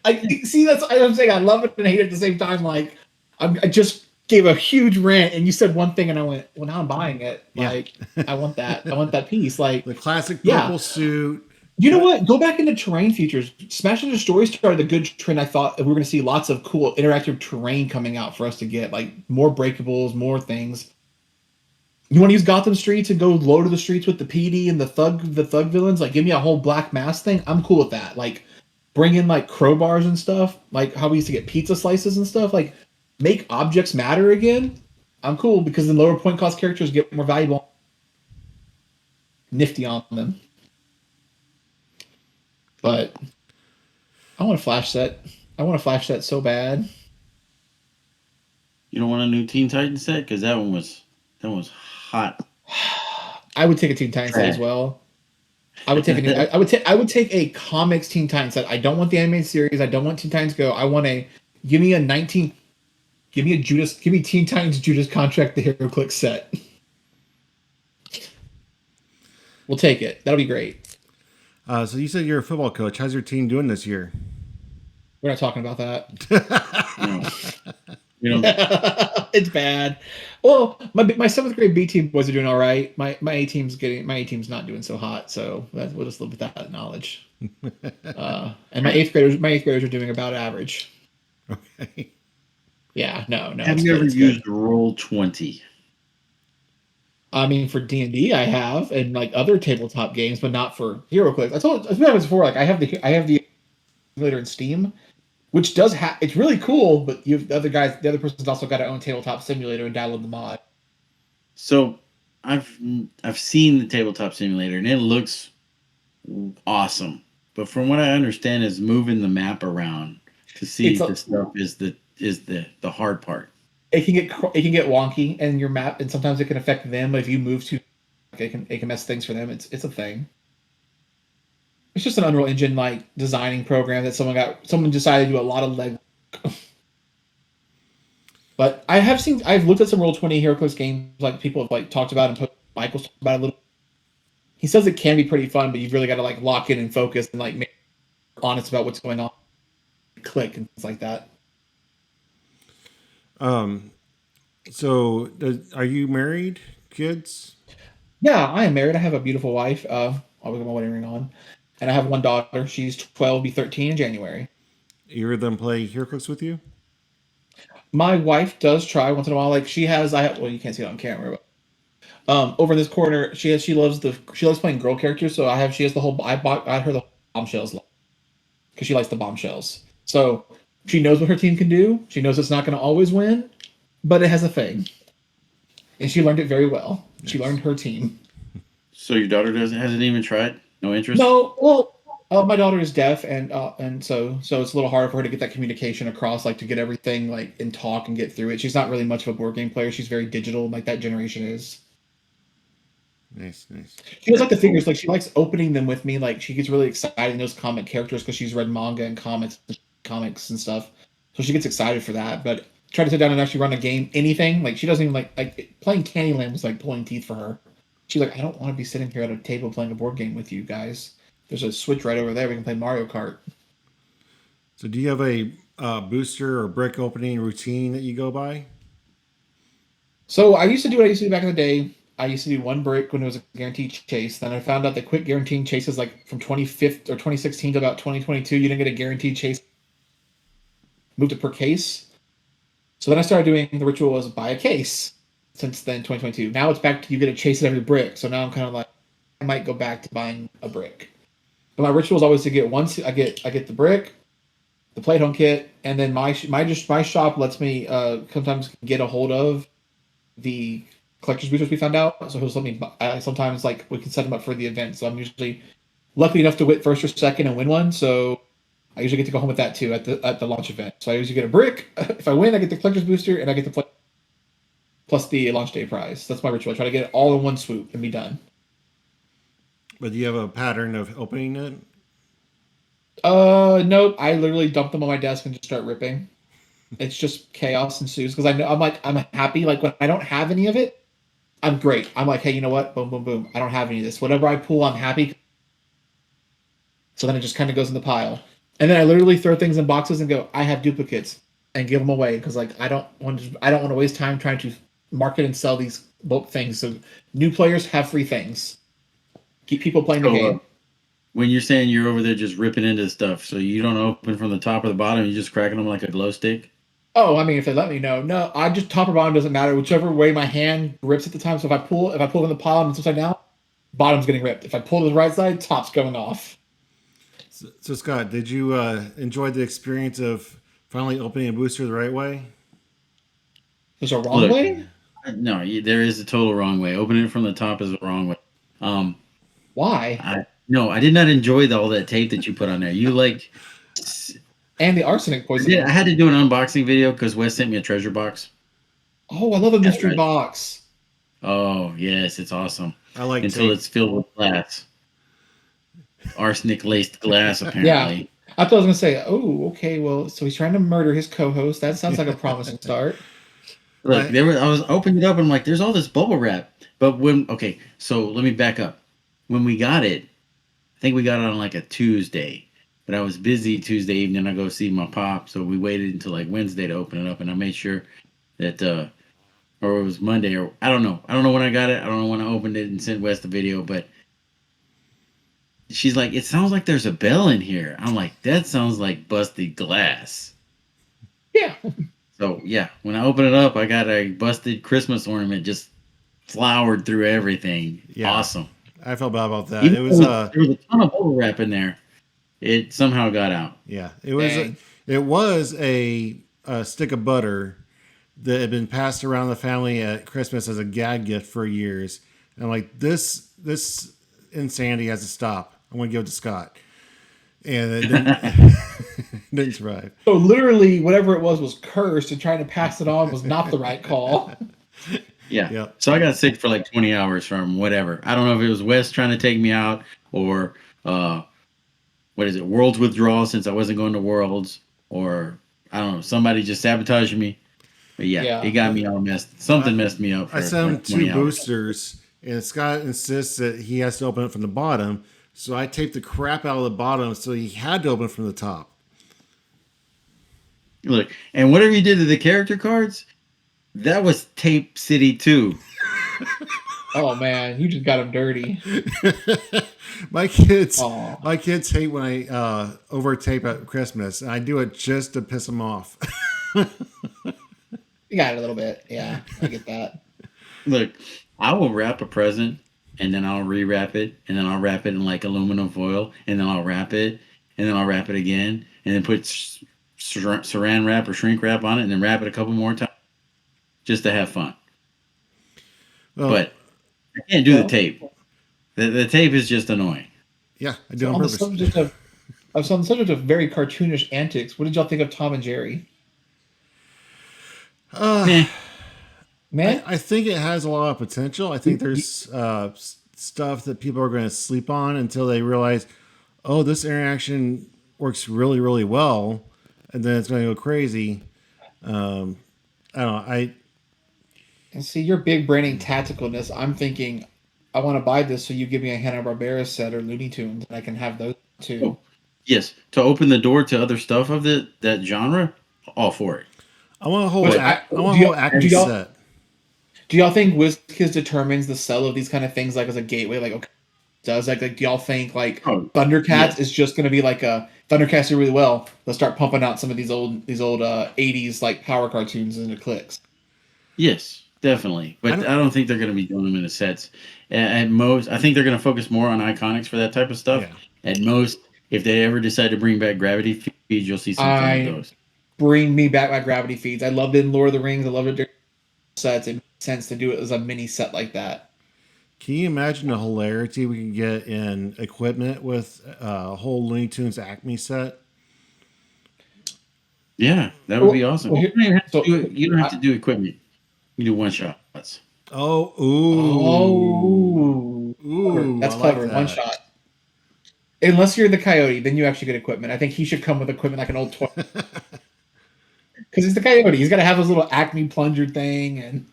D: see, that's what I'm saying. I love it and hate it at the same time. Like, I just gave a huge rant, and you said one thing, and I went, "Well, now I'm buying it." Like, yeah. I want that. I want that piece. Like
B: the classic purple suit.
D: You know what? Go back into terrain features. Smash and Destroy started the good trend. I thought we were going to see lots of cool interactive terrain coming out for us to get, like more breakables, more things. You want to use Gotham Streets and go low to the streets with the PD and the thug villains? Like, give me a whole Black Mass thing. I'm cool with that. Like, bring in like crowbars and stuff. Like how we used to get pizza slices and stuff. Like, make objects matter again. I'm cool because then lower point cost characters get more valuable. Nifty on them. But I want a Flash set. I want a Flash set so bad.
C: You don't want a new Teen Titans set? Because that one was hot.
D: I would take a Teen Titans set as well. I would take I would take a comics Teen Titans set. I don't want the animated series. I don't want Teen Titans Go. I want give me Teen Titans Judas Contract the Heroclix set. We'll take it. That'll be great.
B: So you said you're a football coach. How's your team doing this year?
D: We're not talking about that.
C: You know,
D: It's bad. Well, my seventh grade B team boys are doing all right. My A team's not doing so hot. So we'll just live with that knowledge. And my eighth graders are doing about average.
B: Okay.
D: Yeah, no.
C: Have you ever used Roll20?
D: I mean, for D&D, I have, and like other tabletop games, but not for Heroclix. I told you before. Like I have the simulator in Steam, which does have. It's really cool, but the other person's also got to own tabletop simulator and download the mod.
C: So, I've seen the tabletop simulator and it looks awesome. But from what I understand, is moving the map around to see the stuff is the hard part.
D: It can get wonky in your map, and sometimes it can affect them. But if you move too, it can mess things for them. It's a thing. It's just an Unreal Engine like designing program that someone decided to do a lot of leg. But I've looked at some Roll20 Heroclix games like people have like talked about, and Michael's talked about it a little. He says it can be pretty fun, but you've really got to like lock in and focus and like make honest about what's going on, click and things like that.
B: So are you married? Kids?
D: Yeah, I am married. I have a beautiful wife. I'll get my wedding ring on, and I have one daughter. She's 12, be 13 in January.
B: You them play Heroclix with you?
D: My wife does try once in a while. Like she has, well, you can't see it on camera, but over in this corner, she loves playing girl characters. So she has the whole. I got her the bombshells because she likes the bombshells. So she knows what her team can do. She knows it's not going to always win, but it has a thing, and she learned it very well. Yes. She learned her team.
C: So your daughter hasn't even tried? No interest?
D: No. Well, my daughter is deaf, and so it's a little harder for her to get that communication across, like to get everything like and talk and get through it. She's not really much of a board game player. She's very digital, like that generation is.
B: Nice.
D: She does like the figures. Like she likes opening them with me. Like she gets really excited in those comic characters because she's read manga and comics and stuff. So she gets excited for that. But try to sit down and actually run a game, anything like she doesn't even like playing Candyland was like pulling teeth for her. She's like, I don't want to be sitting here at a table playing a board game with you guys. There's a Switch right over there. We can play Mario Kart.
B: So do you have a booster or brick opening routine that you go by?
D: So I used to do what I used to do back in the day. I used to do one brick when it was a guaranteed chase. Then I found out that quit guaranteeing chases like from 2016 to about 2022. You didn't get a guaranteed chase. Moved it per case. So then I started doing the ritual as buy a case. Since then, 2022. Now it's back to you get a chase at every brick. So now I'm kind of like, I might go back to buying a brick. But my ritual is always to get once I get the brick, the plate home kit, and then my shop lets me sometimes get a hold of the collector's boosters we found out. So he'll let me sometimes like we can set them up for the event. So I'm usually lucky enough to win first or second and win one. So I usually get to go home with that too at the launch event. So I usually get a brick. If I win, I get the collector's booster and I get the plate plus the launch day prize. That's my ritual. I try to get it all in one swoop and be done.
B: But do you have a pattern of opening it?
D: Nope. I literally dump them on my desk and just start ripping. It's just chaos ensues because I'm happy. Like when I don't have any of it, I'm great. I'm like, hey, you know what? Boom, boom, boom. I don't have any of this. Whatever I pull, I'm happy. So then it just kind of goes in the pile. And then I literally throw things in boxes and go, I have duplicates, and give them away because like I don't want to waste time trying to market and sell these bulk things. So new players have free things. Keep people playing the game.
C: When you're saying you're over there just ripping into stuff, so you don't open from the top or the bottom, you're just cracking them like a glow stick?
D: Oh, I mean, if they let me know. No, I just top or bottom doesn't matter. Whichever way my hand grips at the time. So if I pull from the bottom and it's upside down, bottom's getting ripped. If I pull to the right side, top's going off.
B: So Scott, did you enjoy the experience of finally opening a booster the right way?
D: There's a wrong way?
C: No, there is a total wrong way. Opening it from the top is the wrong way.
D: Why?
C: I did not enjoy all that tape that you put on there. You like...
D: And the arsenic poison.
C: Yeah, I had to do an unboxing video because Wes sent me a treasure box.
D: Oh, I love a mystery box.
C: Oh, yes, it's awesome.
B: I like
C: until it's filled with glass. arsenic laced glass. Apparently,
D: I thought I was gonna say, oh, okay, well, so he's trying to murder his co-host. That sounds like a promising start.
C: look, I was opening it up and I'm like, there's all this bubble wrap. But so let me back up. When we got it, I think we got it on like a Tuesday. But I was busy Tuesday evening. I go see my pop, so we waited until like Wednesday to open it up, and I made sure that, or it was Monday, or I don't know. I don't know when I got it. I don't know when I opened it and sent Wes the video, but she's like, it sounds like there's a bell in here. I'm like, that sounds like busted glass.
D: Yeah.
C: So yeah, when I open it up, I got a busted Christmas ornament just flowered through everything. Yeah. Awesome.
B: I felt bad about that.
C: Even there was a ton of bubble wrap in there. It somehow got out.
B: Yeah, it was a stick of butter that had been passed around the family at Christmas as a gag gift for years. And I'm like, this insanity has to stop. I want to give it to Scott. And it didn't survive.
D: So literally, whatever it was cursed, and trying to pass it on was not the right call.
C: Yeah. Yep. So I got sick for like 20 hours from whatever. I don't know if it was Wes trying to take me out or Worlds withdrawal since I wasn't going to Worlds, or I don't know, somebody just sabotaged me. But yeah. It got me all messed. Something messed me up.
B: I sent him 2 boosters, and Scott insists that he has to open it from the bottom. So I taped the crap out of the bottom, so he had to open it from the top.
C: Look, and whatever you did to the character cards, that was Tape City 2.
D: Oh man, you just got him dirty.
B: My kids hate when I over tape at Christmas, and I do it just to piss them off.
D: You got it a little bit, yeah. I get that.
C: Look, I will wrap a present, and then I'll rewrap it, and then I'll wrap it in like aluminum foil, and then I'll wrap it, and then I'll wrap it again, and then put saran wrap or shrink wrap on it, and then wrap it a couple more times, just to have fun. Well, but I can't do the tape. The tape is just annoying.
B: Yeah, I do on purpose.
D: On the subject of very cartoonish antics, what did y'all think of Tom and Jerry? Man,
B: I think it has a lot of potential. I think there's stuff that people are going to sleep on until they realize, oh, this interaction works really, really well, and then it's going to go crazy. I don't know.
D: And see, your big braining tacticalness, I'm thinking, I want to buy this so you give me a Hanna-Barbera set or Looney Tunes, and I can have those too.
C: Oh, yes, to open the door to other stuff of that genre, all for it.
B: I want a whole Acme set.
D: Do y'all think Wizkids determines the sell of these kind of things like as a gateway? Like, okay, do y'all think like Thundercats is just going to be like a Thundercats do really well? Let's start pumping out some of these old 80s like power cartoons into Clix.
C: Yes, definitely. But I don't think they're going to be doing them in the sets. At most, I think they're going to focus more on Iconics for that type of stuff. Yeah. At most, if they ever decide to bring back Gravity Feeds, you'll see something like those.
D: Bring me back my Gravity Feeds. I loved it in Lord of the Rings. I loved it during sets. It makes sense to do it as a mini set like that.
B: Can you imagine the hilarity we can get in equipment with a whole Looney Tunes Acme set?
C: Yeah, that would be awesome. You don't have to do equipment. You do one-shots.
B: Oh,
D: that's clever. One shot. Unless you're the Coyote, then you actually get equipment. I think he should come with equipment like an old toy. Because he's the Coyote. He's got to have his little Acme plunger thing and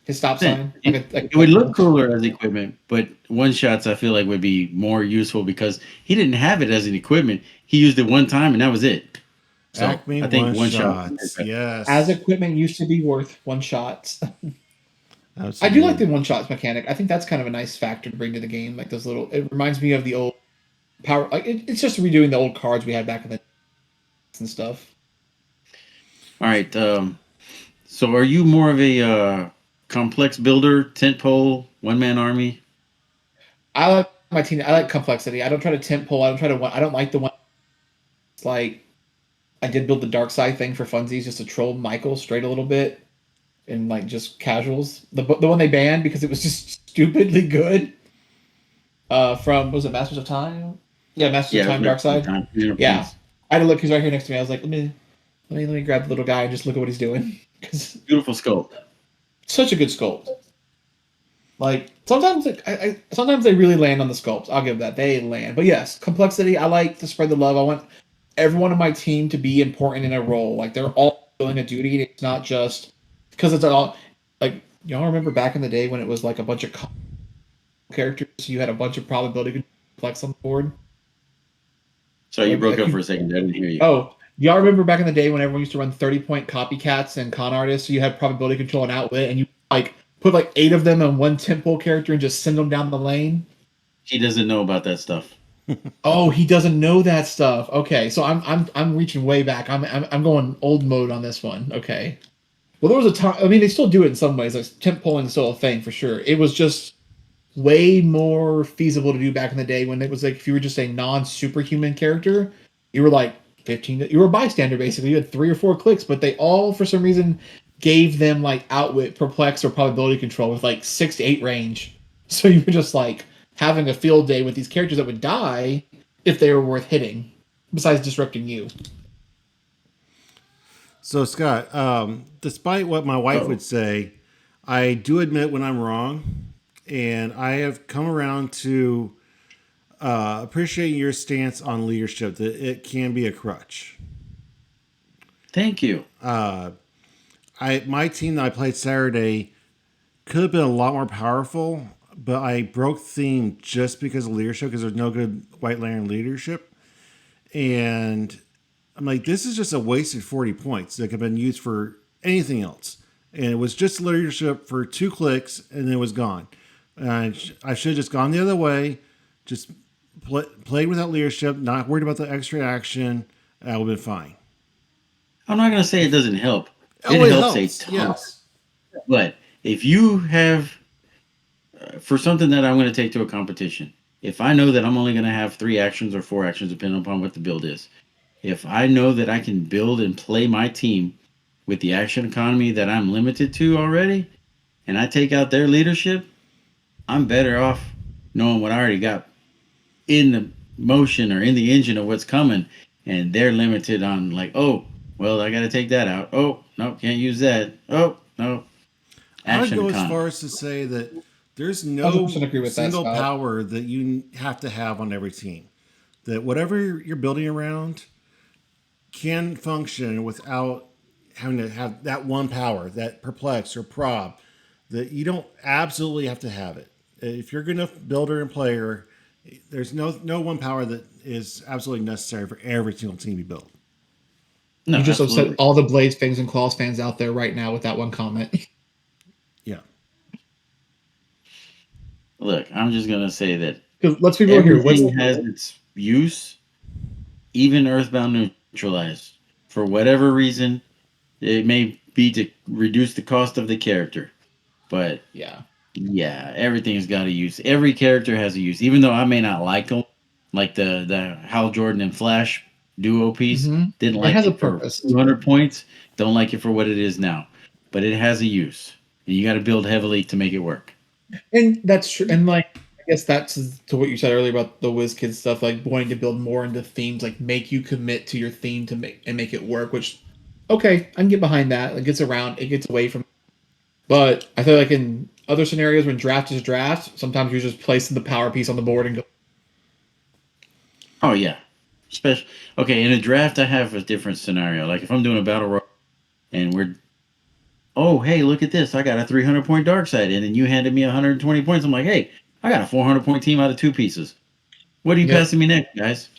D: his stop sign.
C: It would look cooler as equipment, but one-shots I feel like would be more useful because he didn't have it as an equipment. He used it one time and that was it. So
B: Acme
C: I think
B: one-shots. Yes.
D: As equipment used to be worth one-shots. I do like the one-shots mechanic. I think that's kind of a nice factor to bring to the game. Like those little, it reminds me of the old power. Like it's just redoing the old cards we had back in the and stuff.
C: All right. So are you more of a complex builder, tentpole, one-man army?
D: I like my team. I like complexity. I don't try to tentpole. I don't like the one. It's like I did build the dark side thing for funsies just to troll Michael straight a little bit. And like just casuals, the one they banned because it was just stupidly good. From was it Masters of Time? Yeah, Masters of Time, Dark Side. Yeah, I had to look. He's right here next to me. I was like, let me grab the little guy and just look at what he's doing.
C: Beautiful sculpt.
D: Such a good sculpt. Like sometimes they really land on the sculpts. I'll give that, they land. But yes, complexity. I like to spread the love. I want everyone on my team to be important in a role. Like they're all doing a duty. It's not just because it's all like y'all remember back in the day when it was like a bunch of characters. You had a bunch of probability complex on the board.
C: Sorry, you broke up for a second. I didn't hear you.
D: Oh, y'all remember back in the day when everyone used to run 30-point copycats and con artists? So you had probability control and outwit, and you like put like 8 of them in one temple character and just send them down the lane.
C: He doesn't know about that stuff.
D: Oh, he doesn't know that stuff. Okay, so I'm reaching way back. I'm going old mode on this one. Okay. Well, there was a time. I mean, they still do it in some ways. Like temp polling is still a thing for sure. It was just way more feasible to do back in the day when it was like if you were just a non-superhuman character, you were like 15. You were a bystander basically. You had 3 or 4 clicks, but they all for some reason gave them like outwit, perplex, or probability control with like 6 to 8 range. So you were just like having a field day with these characters that would die if they were worth hitting, besides disrupting you.
B: So Scott, despite what my wife would say, I do admit when I'm wrong, and I have come around to appreciate your stance on leadership, that it can be a crutch.
C: Thank you.
B: My team that I played Saturday could have been a lot more powerful, but I broke theme just because of leadership, because there's no good White Lantern leadership. And I'm like, this is just a wasted 40 points that could have been used for anything else. And it was just leadership for 2 clicks, and it was gone. And I should have just gone the other way, just played without leadership, not worried about the extra action. I would have been fine.
C: I'm not going to say it doesn't help.
B: Oh,
C: It helps a ton.
B: Yes.
C: But if you have, for something that I'm going to take to a competition, if I know that I'm only going to have 3 actions or 4 actions, depending upon what the build is, if I know that I can build and play my team with the action economy that I'm limited to already, and I take out their leadership, I'm better off knowing what I already got in the motion or in the engine of what's coming, and they're limited on like, oh, well, I got to take that out. Oh, no, can't use that. Oh, no.
B: I would go as far as to say that there's no single power that you have to have on every team. That whatever you're building around can function without having to have that one power, that perplex or prob, that you don't absolutely have to have it. If you're a good enough builder and player, there's no one power that is absolutely necessary for every single team you build.
D: No, you just upset all the Blades fans and Claws fans out there right now with that one comment.
B: Yeah.
C: Look, I'm just going to say that
D: let's be real here.
C: Everything has its use, even Earthbound neutralized. For whatever reason, it may be to reduce the cost of the character. But yeah, everything's got a use. Every character has a use, even though I may not like them. Like the Hal Jordan and Flash duo piece, didn't like it for 200 points. Don't like it for what it is now, but it has a use, and you got to build heavily to make it work.
D: And that's true. And like, I guess that's to what you said earlier about the Wizkids stuff, like wanting to build more into themes, like make you commit to your theme to make it work. Which, okay, I can get behind that. It gets around, it gets away from. But I feel like in other scenarios when draft is draft, sometimes you're just placing the power piece on the board and go.
C: Oh yeah, okay. In a draft, I have a different scenario. Like if I'm doing a battle royale, and oh hey, look at this! I got a 300-point dark side, and then you handed me 120 points. I'm like, hey, I got a 400-point team out of 2 pieces. What are you passing me next, guys?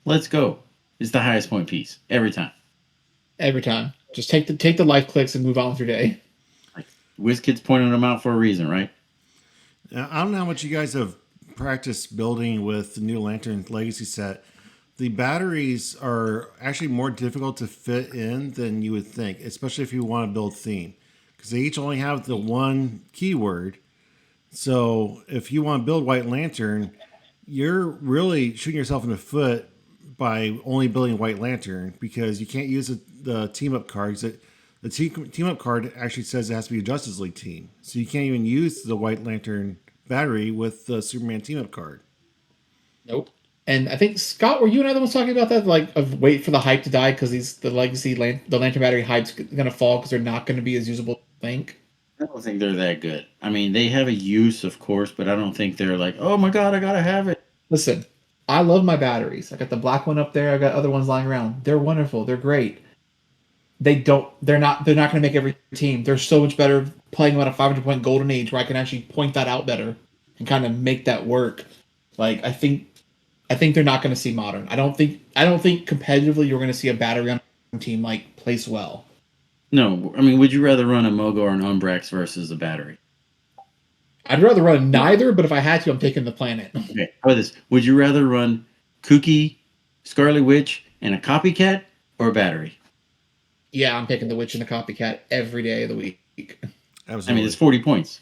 C: Let's go. It's the highest point piece every time.
D: Every time, just take the life clicks and move on with your day.
C: Like Wizkids pointed them out for a reason, right?
B: Now, I don't know how much you guys have practiced building with the new Lantern Legacy set. The batteries are actually more difficult to fit in than you would think, especially if you want to build theme, because they each only have the one keyword. So if you want to build White Lantern, you're really shooting yourself in the foot by only building White Lantern, because you can't use the team up cards. The team up card actually says it has to be a Justice League team, so you can't even use the White Lantern battery with the Superman team up card.
D: Nope. And I think Scott, were you and I the ones talking about that? Like, of wait for the hype to die because the Lantern battery hype's gonna fall because they're not going to be as usable as you think.
C: I don't think they're that good. I mean, they have a use, of course, but I don't think they're like, oh my god, I gotta have it.
D: Listen, I love my batteries. I got the black one up there. I got other ones lying around. They're wonderful. They're great. They're not going to make every team. They're so much better playing on a 500 point golden age where I can actually point that out better and kind of make that work. Like I think they're not going to see modern. I don't think competitively you're going to see a battery on a team like place well.
C: No, I mean, would you rather run a Mogo or an Umbrax versus a battery?
D: I'd rather run neither, but if I had to, I'm taking the planet.
C: Okay, how about this? Would you rather run Kooky, Scarlet Witch, and a copycat or a battery?
D: Yeah, I'm picking the witch and the copycat every day of the week.
B: Absolutely.
C: I mean, it's 40 points.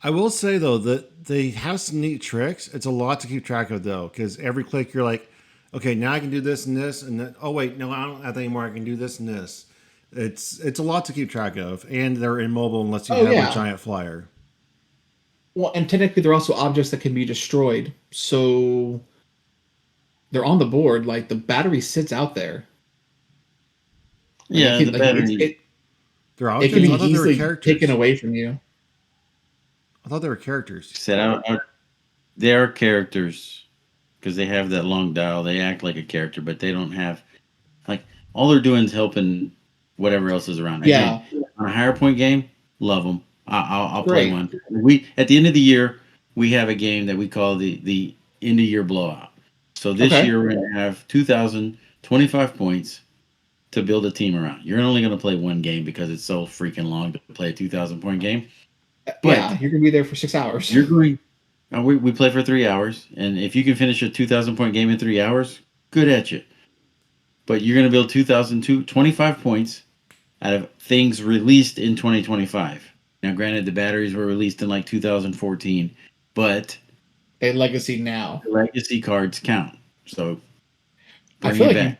B: I will say though that they have some neat tricks. It's a lot to keep track of though, because every click you're like, okay, now I can do this and this, and then, oh wait, no, I don't have that anymore. I can do this and this. It's a lot to keep track of, and they're immobile unless you have a giant flyer.
D: Well, and technically they're also objects that can be destroyed, so they're on the board. Like the battery sits out there. Like,
C: Yeah, the battery.
B: They're
D: it
B: objects.
D: can be
B: I thought they were
D: easily
B: characters.
D: taken away from you.
B: I thought they were characters.
C: Said they are characters because they have that long dial. They act like a character, but they don't have like all they're doing is helping whatever else is around.
D: Yeah.
C: Again, on a higher point game, love them. I'll play
D: Great.
C: one. We at the end of the year we have a game that we call the end of year blowout. So this
D: Okay.
C: year we're going to have 2,025 points to build a team around. You're only going to play one game because it's so freaking long to play a 2,000 point game. But
D: Yeah, you're gonna be there for 6 hours.
C: you're going. We play for 3 hours, and if you can finish a 2,000 point game in 3 hours, good at you. But you're going to build 2,025 points out of things released in 2025. Now, granted, the batteries were released in like 2014, but
D: A legacy now.
C: the legacy cards count. So
D: I
C: bring
D: feel
C: it
D: like
C: back.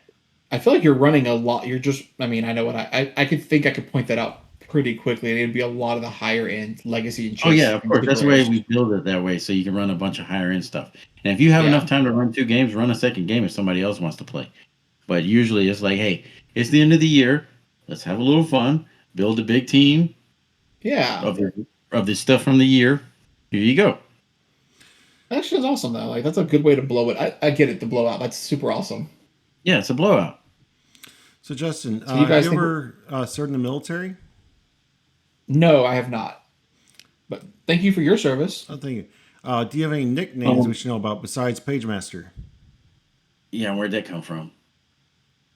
D: I feel like you're running a lot. You're just. I mean, I know what I could think I could point that out pretty quickly, and it'd be a lot of the higher end legacy and
C: Oh
D: chase
C: yeah, of course.
D: super
C: That's the way
D: rares.
C: we build it that way, so you can run a bunch of higher end stuff. And if you have
D: Yeah.
C: enough time to run 2 games, run a second game if somebody else wants to play. But usually it's like, hey, it's the end of the year. Let's have a little fun. Build a big team
D: Yeah,
C: of this stuff from the year. Here you go.
D: that shit is awesome though. Like that's a good way to blow it. I get it. The blowout. That's super awesome.
C: Yeah, it's a blowout.
B: So Justin,
D: So you guys
B: you
D: think-
B: ever served in the military?
D: No, I have not. But thank you for your service.
B: I'm thinking. Do you have any nicknames
D: Um,
B: we should know about besides Pagemaster?
C: Yeah, where'd that come from?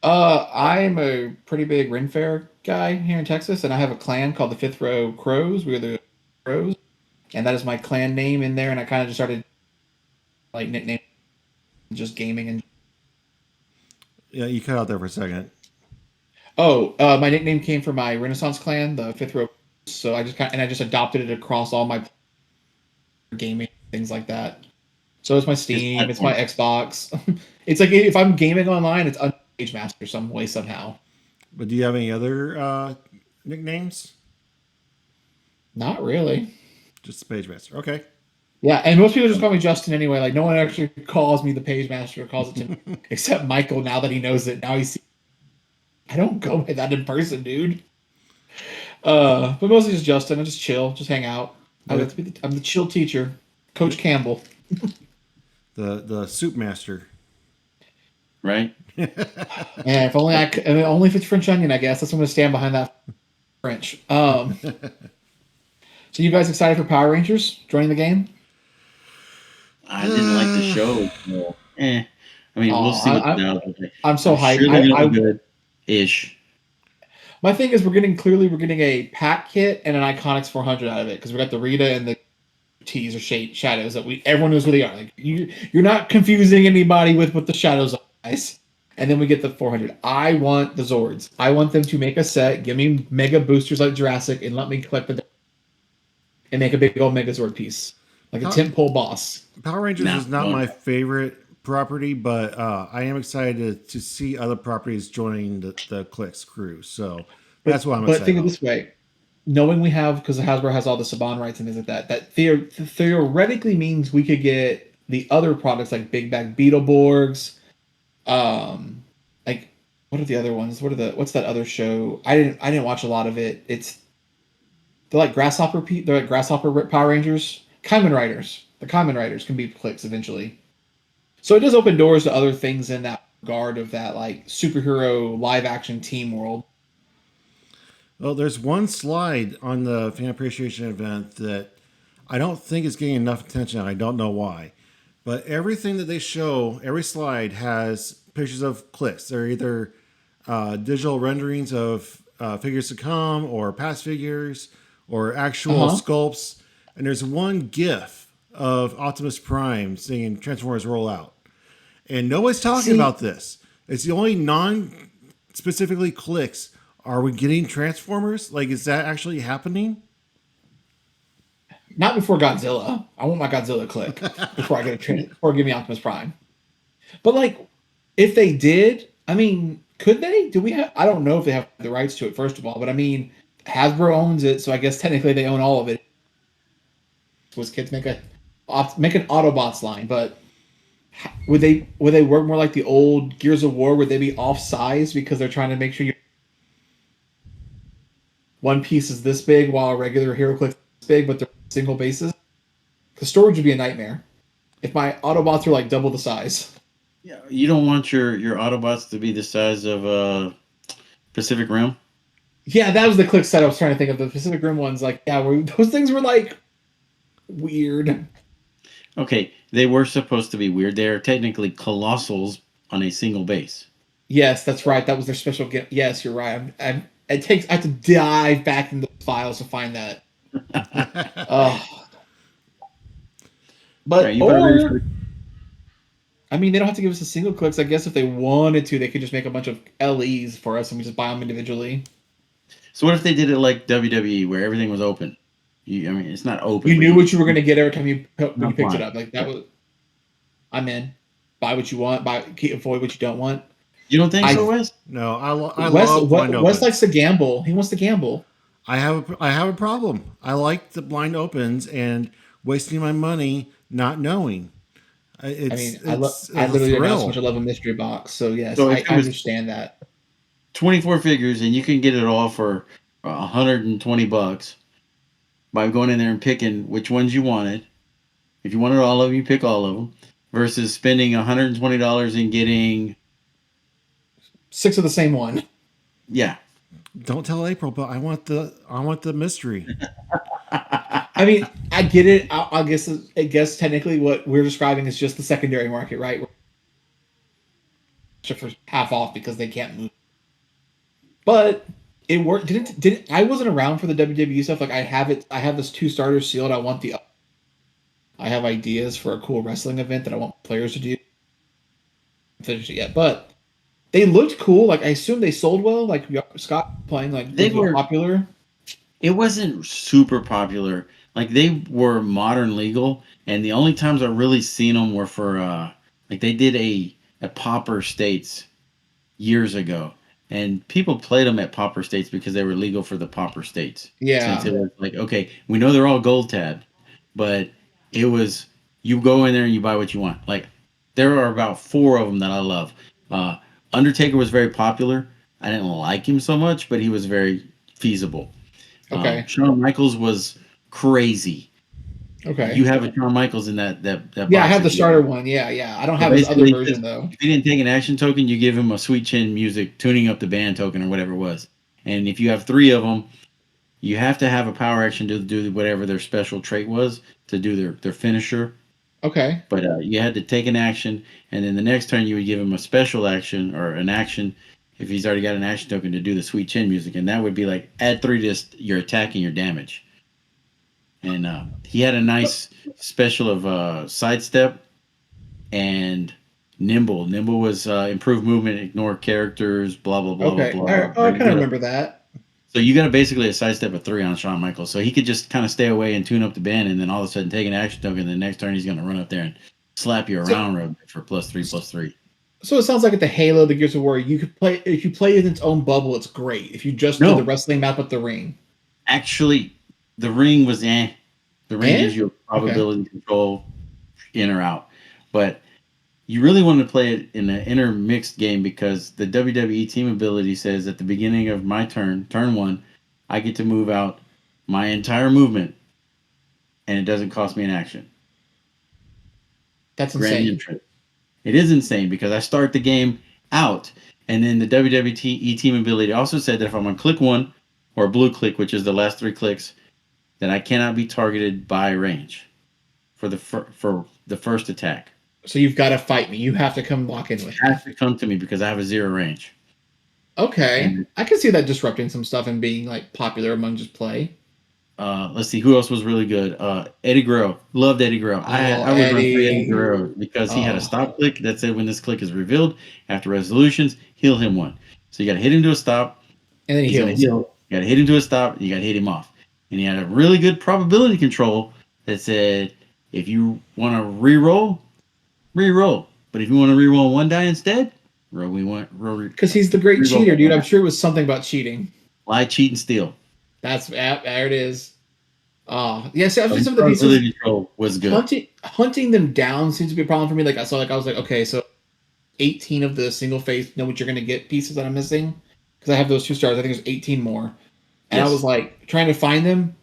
D: I'm a pretty big Ren Fair guy here in Texas, and I have a clan called the Fifth Row Crows. We're the Crows, and that is my clan name in there. And I kind of just started like nickname, just gaming and.
B: Yeah, you cut out there for a second.
D: Oh, my nickname came from my Renaissance clan, the Fifth Row. So I just adopted it across all my gaming things like that. So it's my Steam, it's my Xbox. It's like if I'm gaming online, it's Page Master some way somehow.
B: But do you have any other nicknames?
D: Not really.
B: Just the Pagemaster. Okay.
D: Yeah, and most people just call me Justin anyway. Like no one actually calls me the Page Master or calls it to me, except Michael. Now that he knows it, now he's. I don't go by that in person, dude. But mostly just Justin. I just chill, just hang out. I'm the chill teacher, Coach Campbell.
B: The Soup Master.
C: Right?
D: Yeah, if only if it's French onion, I guess that's I'm gonna stand behind that French. So you guys excited for Power Rangers joining the game?
C: I didn't like the show. So, I mean, we'll see what now.
D: I'm so hyped.
C: Sure they're gonna be good-ish.
D: My thing is we're getting a pack kit and an Iconics 400 out of it because we got the Rita and the T's or shadows that everyone knows who they are. Like you're not confusing anybody with what the shadows are, guys. And then we get the 400. I want the Zords. I want them to make a set, give me mega boosters like Jurassic, and let me collect the and make a big old Mega Zord piece like a tentpole boss.
B: Power Rangers is not my favorite property, but I am excited to see other properties joining the Clix crew. So that's what I'm excited
D: But think of
B: about.
D: it this way. Knowing we have, because Hasbro has all the Saban rights and things like that theoretically means we could get the other products like Big Bag Beetleborgs. Like what are the other ones? What's that other show? I didn't watch a lot of it. It's They're like grasshopper. They're like grasshopper Power Rangers. Kamen Riders. The Kamen Riders can be Clix eventually. So it does open doors to other things in that regard of that like superhero live action team world.
B: Well, there's one slide on the fan appreciation event that I don't think is getting enough attention. I don't know why. But everything that they show, every slide has pictures of Clix. They're either digital renderings of figures to come or past figures or actual sculpts. And there's one GIF of Optimus Prime singing Transformers Roll Out. And nobody's talking about this. It's the only non-specifically Clix. Are we getting Transformers? Like, is that actually happening?
D: Not before Godzilla. I want my Godzilla click before I get before give me Optimus Prime. But like, if they did, I mean, could they? Do we have? I don't know if they have the rights to it. First of all, but I mean, Hasbro owns it, so I guess technically they own all of it. Wizkids make an Autobots line, but would they work more like the old Gears of War? Would they be off size because they're trying to make sure one piece is this big while a regular Heroclix is this big, but they're single bases? Because storage would be a nightmare. If my Autobots are like double the size.
C: Yeah, you don't want your Autobots to be the size of Pacific Rim.
D: Yeah, that was the Click set I was trying to think of. The Pacific Rim ones, like, yeah, those things were like weird.
C: Okay, they were supposed to be weird. They are technically colossals on a single base.
D: Yes, that's right. That was their special gift. Yes, you're right. I have to dive back into the files to find that. But
C: right,
D: I mean, they don't have to give us a single Clix. I guess if they wanted to, they could just make a bunch of LEs for us and we just buy them individually.
C: So what if they did it like WWE, where everything was open? I mean, it's not open.
D: You knew what you were going to get every time you picked it up. Like that was, I'm in. Buy what you want. Avoid what you don't want.
C: You don't think so, Wes?
B: No, I love blind opens.
D: Wes likes to gamble. He wants to gamble.
B: I have a problem. I like the blind opens and wasting my money not knowing.
D: I literally don't know so much I love a mystery box. So yes, I understand that.
C: 24 figures, and you can get it all for $120 by going in there and picking which ones you wanted. If you wanted all of them, you pick all of them. Versus spending $120 and getting
D: 6 of the same one.
C: Yeah.
B: Don't tell April, but I want the mystery.
D: I mean, I get it. I guess technically what we're describing is just the secondary market, right? For half off because they can't move. But it worked. Didn't I wasn't around for the WWE stuff. Like I have this 2 starters sealed. I have ideas for a cool wrestling event that I want players to do. I haven't finished it yet, but they looked cool. Like I assume they sold well. Like Scott playing, like they were popular.
C: It wasn't super popular. Like they were modern legal, and the only times I really seen them were for like they did a Pauper States years ago, and people played them at Pauper States because they were legal for the Pauper States.
D: Yeah.
C: Since it was like, okay, we know they're all gold tabbed, but it was you go in there and you buy what you want. Like there are about 4 of them that I love. Undertaker was very popular. I didn't like him so much, but he was very feasible.
D: Okay.
C: Shawn Michaels was crazy.
D: Okay.
C: You have a Shawn Michaels in that
D: yeah, I have the starter one. Yeah. I don't have his other version though.
C: If you didn't take an action token, you give him a Sweet Chin Music tuning up the band token or whatever it was. And if you have 3 of them, you have to have a power action to do whatever their special trait was to do their finisher.
D: Okay.
C: But you had to take an action, and then the next turn you would give him a special action or an action if he's already got an action token to do the Sweet Chin Music, and that would be like add 3 to your attack and your damage. And he had a nice special of sidestep and nimble. Nimble was improved movement, ignore characters, blah blah blah.
D: Okay.
C: Blah,
D: blah.
C: blah.
D: I kind of remember that.
C: So you got basically a sidestep of 3 on Shawn Michaels. So he could just kind of stay away and tune up the band, and then all of a sudden take an action token. And the next turn he's going to run up there and slap you around real bit for +3/+3.
D: So it sounds like at the Halo, the Gears of War, you could play if you play in its own bubble, it's great. If you just do the wrestling map with the ring.
C: Actually, the ring was The ring gives you a probability control in or out, but you really want to play it in an intermixed game because the WWE team ability says at the beginning of my turn 1, I get to move out my entire movement, and it doesn't cost me an action.
D: That's
C: Grand
D: insane.
C: entrance. It is insane because I start the game out, and then the WWE team ability also said that if I'm on click 1 or blue click, which is the last 3 clicks, then I cannot be targeted by range for the first attack.
D: So you've got to fight me. You have to come lock in with
C: It
D: me.
C: has to come to me because I have a 0 range.
D: Okay.
C: And-
D: I can see that disrupting some stuff and being like popular among just play.
C: Let's see who else was really good. Eddie Guerrero, loved Eddie Guerrero. I would run through Eddie Guerrero because he had a stop click that said when this click is revealed after resolutions, heal him 1. So you got to hit him to a stop,
D: And then he
C: he's gonna
D: heals.
C: heal. You got to hit him to a stop, you got to hit him off. And he had a really good probability control that said if you want to re-roll, re-roll. But if you want to re-roll 1 die instead, roll.
D: Because he's the great
C: Re-roll.
D: cheater, dude. I'm sure it was something about cheating.
C: Lie, cheat, and steal.
D: There it is. Yeah, see, I've seen some of the
C: Probability
D: pieces.
C: control was good.
D: Hunting them down seems to be a problem for me. I was like, okay, so 18 of the single face know what you're gonna get pieces that I'm missing. Because I have those 2 stars. I think there's 18 more. And
C: Yes.
D: I was like trying to find them,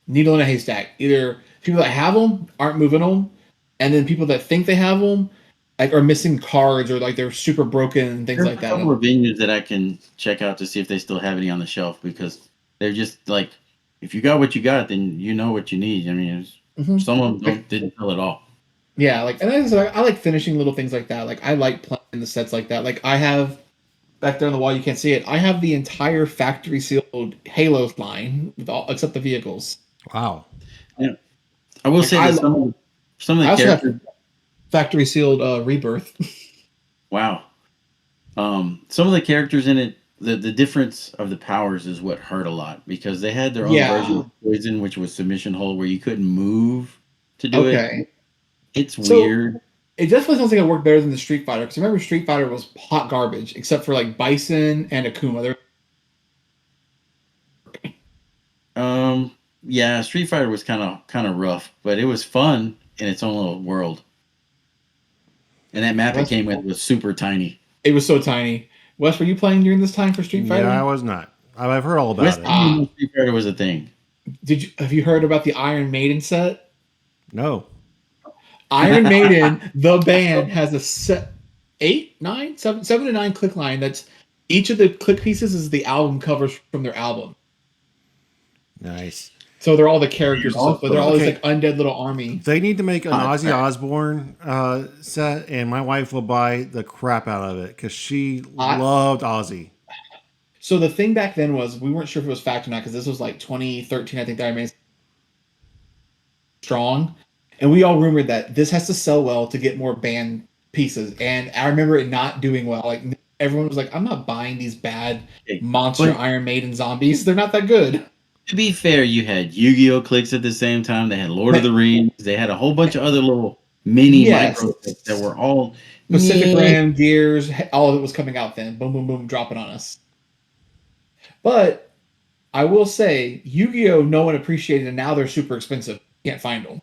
D: needle in a haystack. Either people that have them aren't moving them, and then people that think they have them like are missing cards or like they're super broken and things
C: There's
D: like
C: a
D: that.
C: couple of venues that I can check out to see if they still have any on the shelf because they're just like, if you got what you got, then you know what you need. I mean,
D: Mhm.
C: some of them didn't tell at all.
D: Yeah, like, and I like finishing little things like that. Like I like playing the sets like that. Like I have back there on the wall, you can't see it. I have the entire factory sealed Halo line with all except the vehicles.
B: Wow.
C: Yeah. I will say that some of
D: I
C: the
D: also
C: characters.
D: have factory sealed Rebirth.
C: Wow. Some of the characters in it, the difference of the powers is what hurt a lot because they had their own
D: Yeah.
C: version of poison, which was submission hold, where you couldn't move to do it.
D: Okay.
C: It's
D: So-
C: weird.
D: It definitely sounds like it worked better than the Street Fighter. Because remember, Street Fighter was hot garbage, except for like Bison and Akuma.
C: Yeah, Street Fighter was kind of rough, but it was fun in its own little world. And that map it came with was super tiny.
D: It was so tiny. Wes, were you playing during this time for Street Fighter?
B: Yeah, I was not. I've heard all about
C: West
B: it.
C: Indian Street Fighter was a thing.
D: Have you heard about the Iron Maiden set?
B: No.
D: Iron Maiden, the band, has a set 7 to 9 click line. That's each of the click pieces is the album covers from their album.
B: Nice.
D: So they're all the characters and stuff, but they're all
B: Okay.
D: this like undead little army.
B: They need to make an Ozzy
C: okay.
B: Osbourne set, and my wife will buy the crap out of it because she
D: I-
B: loved Ozzy.
D: So the thing back then was we weren't sure if it was fact or not because this was like 2013, I think, that Iron Maiden strong, and we all rumored that this has to sell well to get more band pieces. And I remember it not doing well. Like everyone was like, "I'm not buying these bad monster
C: But-
D: Iron Maiden zombies. They're not that good."
C: To be fair, you had Yu-Gi-Oh! Clix at the same time. They had Lord of the Rings. They had a whole bunch of other little mini
D: Yes.
C: micro clips that were all
D: Pacific
C: meh.
D: Rim, Gears, all of it was coming out then. Boom, boom, boom, dropping on us. But I will say, Yu-Gi-Oh! No one appreciated, and now they're super expensive. Can't find them.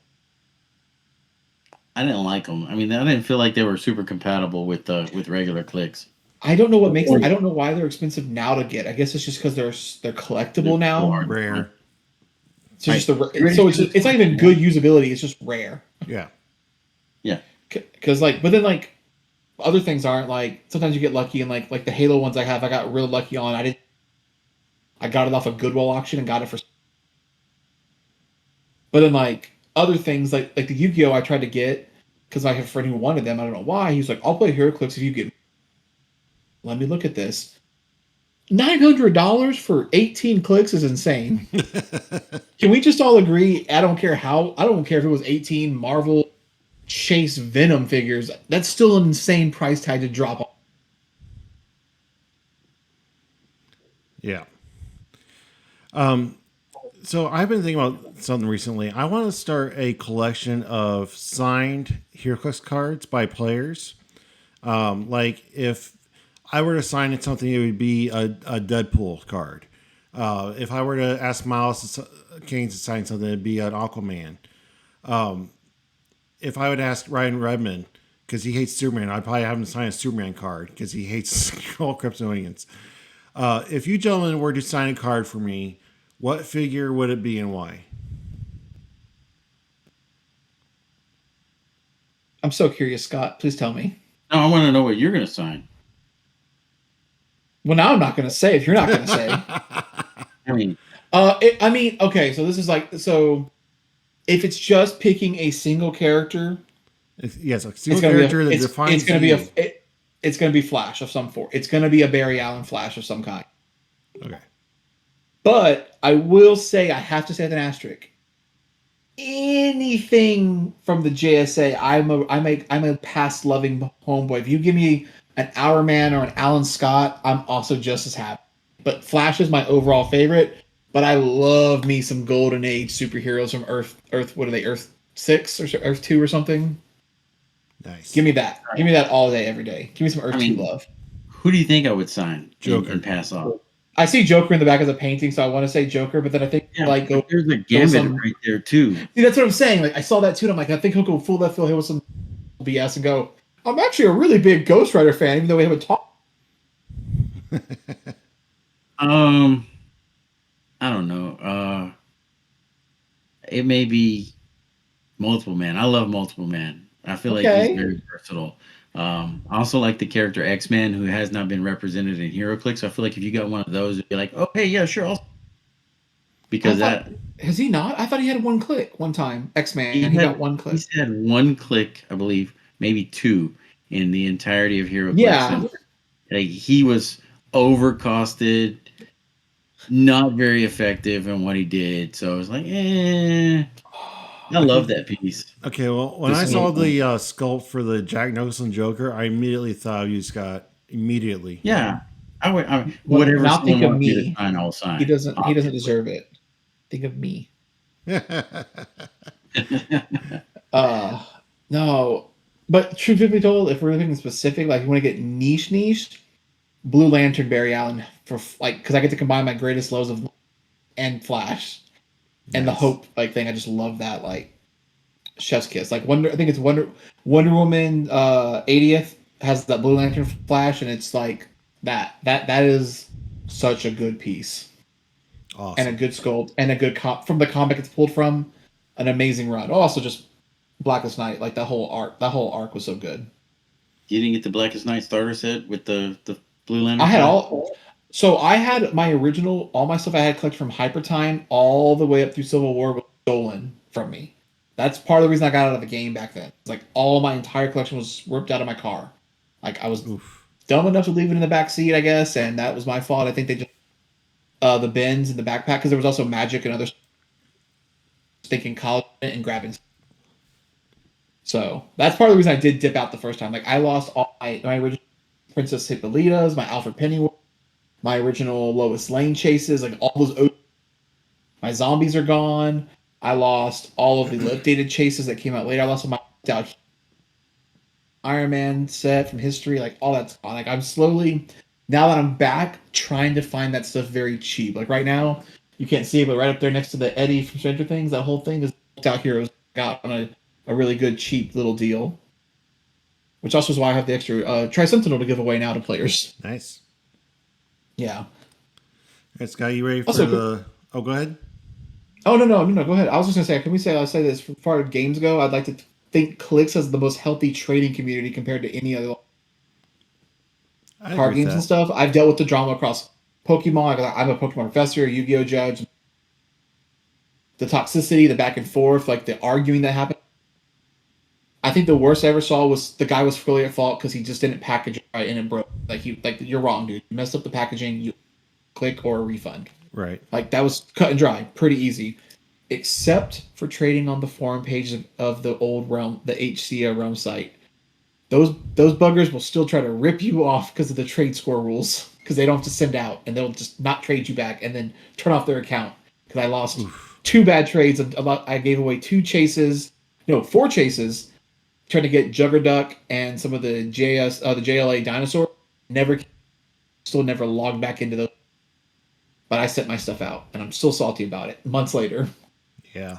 C: I didn't like them. I mean, I didn't feel like they were super compatible with regular Clix.
D: I don't know what makes them. I don't know why they're expensive now to get. I guess it's just because they're collectible now.
B: Rare.
D: So it's not even good usability. It's just rare.
B: Yeah.
D: Because but then other things aren't like. Sometimes you get lucky and like the Halo ones I have. I got real lucky on. I got it off a Goodwill auction and got it for. But then other things like the Yu-Gi-Oh! I tried to get because I have a friend who wanted them. I don't know why. He was like, "I'll play Heroclix if you get." Let me look at this. $900 for 18 clicks is insane. Can we just all agree? I don't care if it was 18 Marvel Chase Venom figures. That's still an insane price tag to drop on.
B: Yeah. So I've been thinking about something recently. I want to start a collection of signed Heroclix cards by players. Like if I were to sign something, it would be a Deadpool card. If I were to ask Miles Kane to sign something, it'd be an Aquaman. If I would ask Ryan Redmond, because he hates Superman, I'd probably have him sign a Superman card because he hates all Kryptonians. If you gentlemen were to sign a card for me, what figure would it be and why?
D: I'm so curious, Scott. Please tell me.
C: No, I want to know what you're going to sign.
D: Well, now I'm not going to say if you're not going to say.
C: I mean,
D: okay. So this is if it's just picking a single character,
B: yes, a single character that defines
D: it's going to be it's going to be Flash of some form. It's going to be a Barry Allen Flash of some kind.
B: Okay.
D: But I will say, I have to say with an asterisk, anything from the JSA, I'm a past loving homeboy. If you give me an Hourman or an Alan Scott, I'm also just as happy. But Flash is my overall favorite. But I love me some Golden Age superheroes from Earth. What are they? Earth 6 or Earth 2 or something.
B: Nice.
D: Give me that. Give me that all day, every day. Give me some Earth 2 love.
C: Who do you think I would sign
B: Joker
C: and pass off?
D: I see Joker in the back of the painting, so I want to say Joker, but then I think
C: there's a Gambit right there too.
D: See, that's what I'm saying. Like I saw that too, and I'm like, I think he'll go full left field here with some BS and go, I'm actually a really big Ghost Rider fan, even though we haven't talked.
C: I don't know. It may be Multiple Man. I love Multiple Man. I feel like he's very versatile. I also like the character X-Man, who has not been represented in Heroclix. I feel like if you got one of those, it'd be like, oh, hey, yeah, sure. Because
D: has he not? I thought he had one click one time. X-Man, he got one click.
C: He's had one click, I believe, maybe two in the entirety of Heroclix.
D: Yeah.
C: And, like, he was overcosted, not very effective in what he did. So I was like, I love that piece.
B: Okay, well, when I saw the sculpt for the Jack Nicholson Joker, I immediately thought of you, Scott. Immediately.
C: Yeah. Whatever
D: now think of me.
C: To sign, I'll sign.
D: He doesn't deserve it. Think of me. No. But truth be told, if we're looking specific, like you want to get niche, Blue Lantern Barry Allen because I get to combine my greatest lows of and Flash. And the Hope thing, I just love that chef's kiss. I think it's Wonder Woman 80th has that Blue Lantern Flash, and it's like that is such a good piece.
B: Awesome.
D: And a good sculpt and a good from the comic it's pulled from, an amazing run. Also just Blackest Night, that whole arc was so good.
C: You didn't get the Blackest Night starter set with the Blue Lantern?
D: I had So I had my original, all my stuff I had collected from Hyper Time all the way up through Civil War was stolen from me. That's part of the reason I got out of the game back then. It's all my entire collection was ripped out of my car. I was dumb enough to leave it in the back seat, I guess, and that was my fault. I think they just the bins in the backpack because there was also magic and other thinking college and grabbing. So that's part of the reason I did dip out the first time. I lost all my original Princess Hippolyta's, my Alfred Pennyworth, my original Lois Lane chases, all those. My zombies are gone. I lost all of the updated chases that came out later. I lost my Iron Man set from history. All that's gone. I'm slowly, now that I'm back, trying to find that stuff very cheap. Right now, you can't see it, but right up there next to the Eddie from Stranger Things, that whole thing is out here. Got on a really good, cheap little deal. Which also is why I have the extra Tri-Sentinel to give away now to players.
B: Nice.
D: Yeah. All
B: right, Scott, you ready for the... Oh, go ahead.
D: Oh, no, go ahead. I was just going to say, I'll say this, as far as games go, I'd like to think Clix has the most healthy trading community compared to any other card games and stuff. I've dealt with the drama across Pokemon. I'm a Pokemon professor, Yu-Gi-Oh judge. The toxicity, the back and forth, the arguing that happened. I think the worst I ever saw was the guy was fully at fault because he just didn't package it right and it broke. You're wrong, dude. You messed up the packaging, you click or a refund.
B: Right.
D: That was cut and dry, pretty easy. Except for trading on the forum page of the old realm, the HCA realm site. Those buggers will still try to rip you off because of the trade score rules. Because they don't have to send out and they'll just not trade you back and then turn off their account. Because I lost 2 bad trades. I gave away 4 chases. Trying to get Juggerduck and some of the JLA dinosaur. Still never logged back into those. But I sent my stuff out, and I'm still salty about it. Months later.
B: Yeah.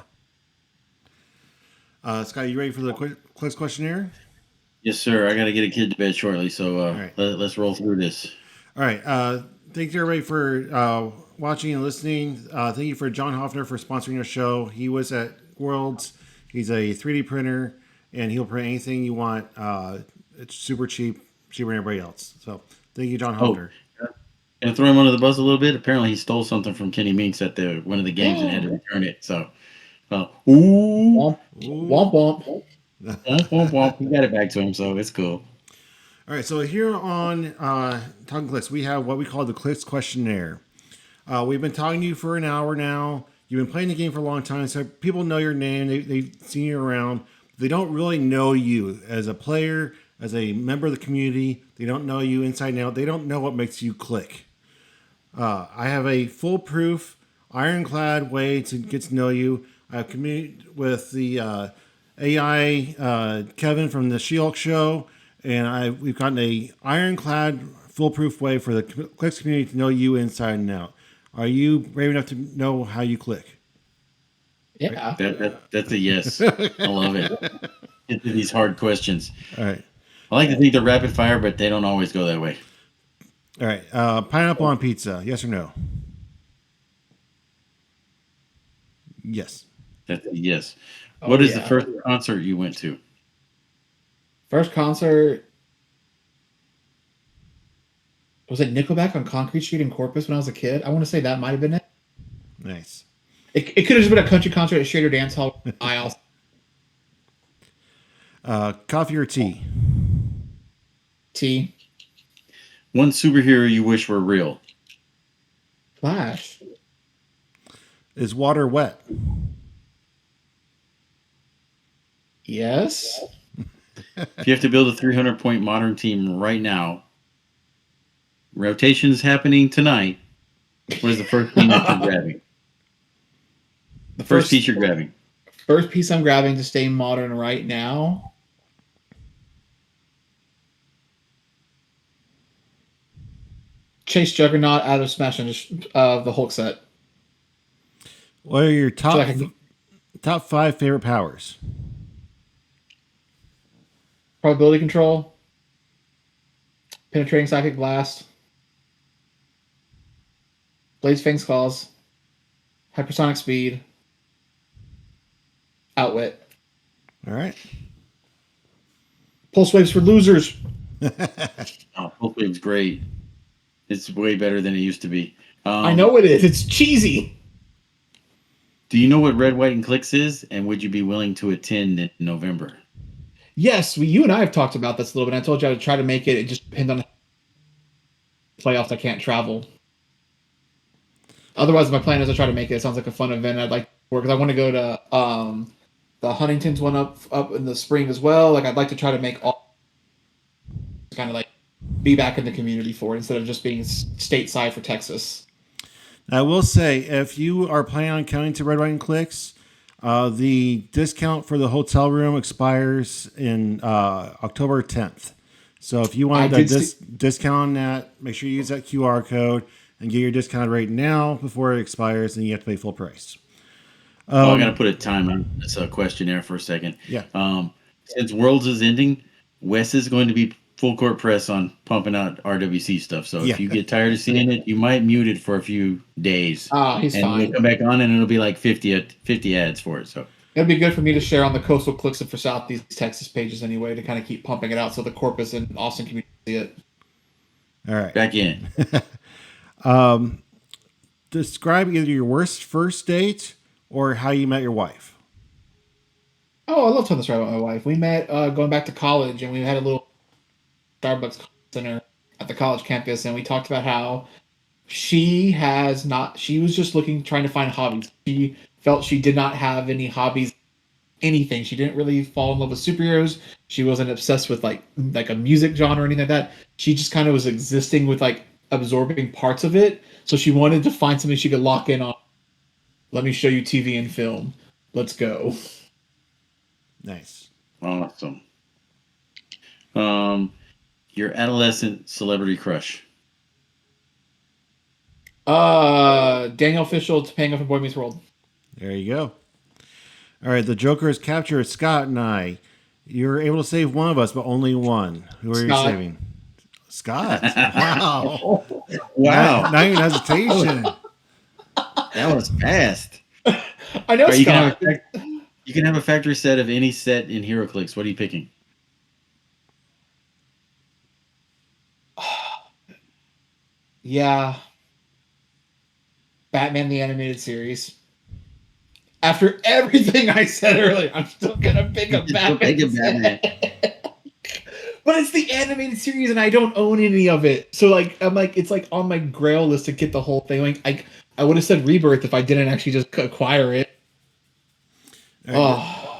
B: Scott, you ready for the Clix questionnaire?
C: Yes, sir. I got to get a kid to bed shortly, so
B: right.
C: let's roll through this.
B: All right. Thank you, everybody, for watching and listening. Thank you for John Hoffner for sponsoring our show. He was at Worlds. He's a 3D printer, and he'll print anything you want. It's super cheap, cheaper than everybody else. So thank you, John Hoffner.
C: And throw him under the bus a little bit. Apparently, he stole something from Kenny Minks at one of the games and had to return it. So,
D: Womp womp.
C: He got it back to him, so it's cool.
B: All right, so here on Talkn Clix, we have what we call the Clix questionnaire. We've been talking to you for an hour now. You've been playing the game for a long time, so people know your name. They've seen you around. They don't really know you as a player, as a member of the community. They don't know you inside and out. They don't know what makes you click. I have a foolproof, ironclad way to get to know you. I've communicated with the AI Kevin from the She-Hulk show, and we've gotten a ironclad, foolproof way for the Clix community to know you inside and out. Are you brave enough to know how you click?
D: Yeah.
C: That's a yes. I love it. Get to these hard questions.
B: All right.
C: I like to think they're rapid fire, but they don't always go that way.
B: All right. Pineapple on pizza, yes or no? Yes.
C: That's a yes. What is the first concert you went to?
D: First concert, was it Nickelback on Concrete Street in Corpus when I was a kid? I want to say that might have been it.
B: Nice.
D: It could have just been a country concert at Shader Dance Hall.
B: Coffee or tea?
D: Tea.
C: One superhero you wish were real.
D: Flash.
B: Is water wet?
D: Yes.
C: If you have to build a 300-point modern team right now, rotation is happening tonight. What is the first team that you're grabbing? The first piece you're grabbing.
D: First piece I'm grabbing to stay modern right now. Chase Juggernaut out of Smash the Hulk set.
B: What are your top
D: So
B: top 5 favorite powers?
D: Probability control. Penetrating psychic blast. Blaze Fang's claws. Hypersonic speed. Outwit.
B: All right.
D: Pulse waves for losers.
C: Pulse Wave's great. It's way better than it used to be.
D: I know it is. It's cheesy.
C: Do you know what Red, White, and Clix is? And would you be willing to attend in November?
D: Yes, you and I have talked about this a little bit. I told you I would try to make it. It just depends on playoffs. I can't travel. Otherwise, my plan is to try to make it. It sounds like a fun event. I'd like to work because I want to go to the Huntington's one up in the spring as well. Like I'd like to try to make all kind of like be back in the community for it instead of just being stateside for Texas.
B: I will say, if you are planning on coming to Red, White, and Clix, the discount for the hotel room expires in October 10th. So if you want a discount on that, make sure you use that QR code and get your discount right now before it expires, and you have to pay full price.
C: I got to put a time on this questionnaire for a second.
B: Yeah.
C: Since Worlds is ending, Wes is going to be full court press on pumping out RWC stuff. So if you get tired of seeing it, you might mute it for a few days.
D: He's fine.
C: We'll come back on, and it'll be like 50 ads for it. So
D: it'd be good for me to share on the Coastal Clix and for Southeast Texas pages anyway to kind of keep pumping it out so the Corpus and Austin community see it.
B: All right.
C: Back in.
B: Describe either your worst first date or how you met your wife.
D: Oh, I love telling this story about my wife. We met going back to college, and we had a little Starbucks dinner at the college campus, and we talked about how she was just trying to find hobbies. She felt she did not have any hobbies, anything. She didn't really fall in love with superheroes. She wasn't obsessed with like a music genre or anything like that. She just kind of was existing with like absorbing parts of it. So she wanted to find something she could lock in on. Let me show you TV and film. Let's go.
B: Nice.
C: Awesome. Your adolescent celebrity crush.
D: Daniel Fishel, Topanga from Boy Meets World.
B: There you go. All right, the Joker has captured Scott and I. You're able to save one of us, but only one. Who are you saving? Scott. Wow.
C: Wow.
B: Not even hesitation.
C: That was fast.
D: I know,
C: All right,
D: Scott.
C: you can have a factory set of any set in Heroclix. What are you picking?
D: Yeah. Batman the Animated Series. After everything I said earlier, I'm still going to pick a Batman. But it's the animated series, and I don't own any of it. So, like, I'm like, it's like on my Grail list to get the whole thing. Like, I would have said Rebirth if I didn't actually just acquire it.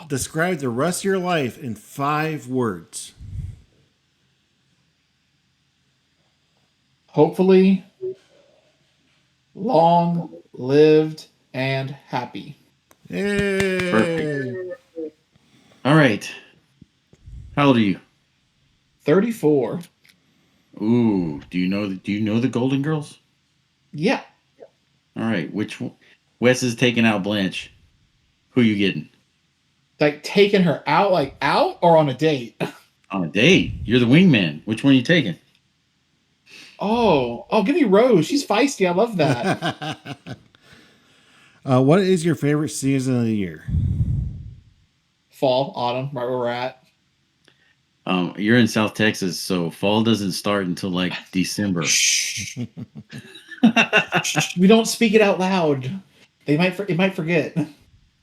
B: Describe the rest of your life in 5 words.
D: Hopefully, long lived and happy.
B: Yay.
C: Perfect. All right. How old are you?
D: 34.
C: Ooh, do you know the Golden Girls?
D: Yeah.
C: All right, which one? Wes is taking out Blanche. Who you getting?
D: Like taking her out, like out or on a date?
C: On a date. You're the wingman. Which one are you taking?
D: Oh, give me Rose. She's feisty. I love that.
B: What is your favorite season of the year?
D: Fall, autumn, right where we're at.
C: You're in South Texas, so fall doesn't start until like December.
D: Shh. We don't speak it out loud. It might forget.
C: All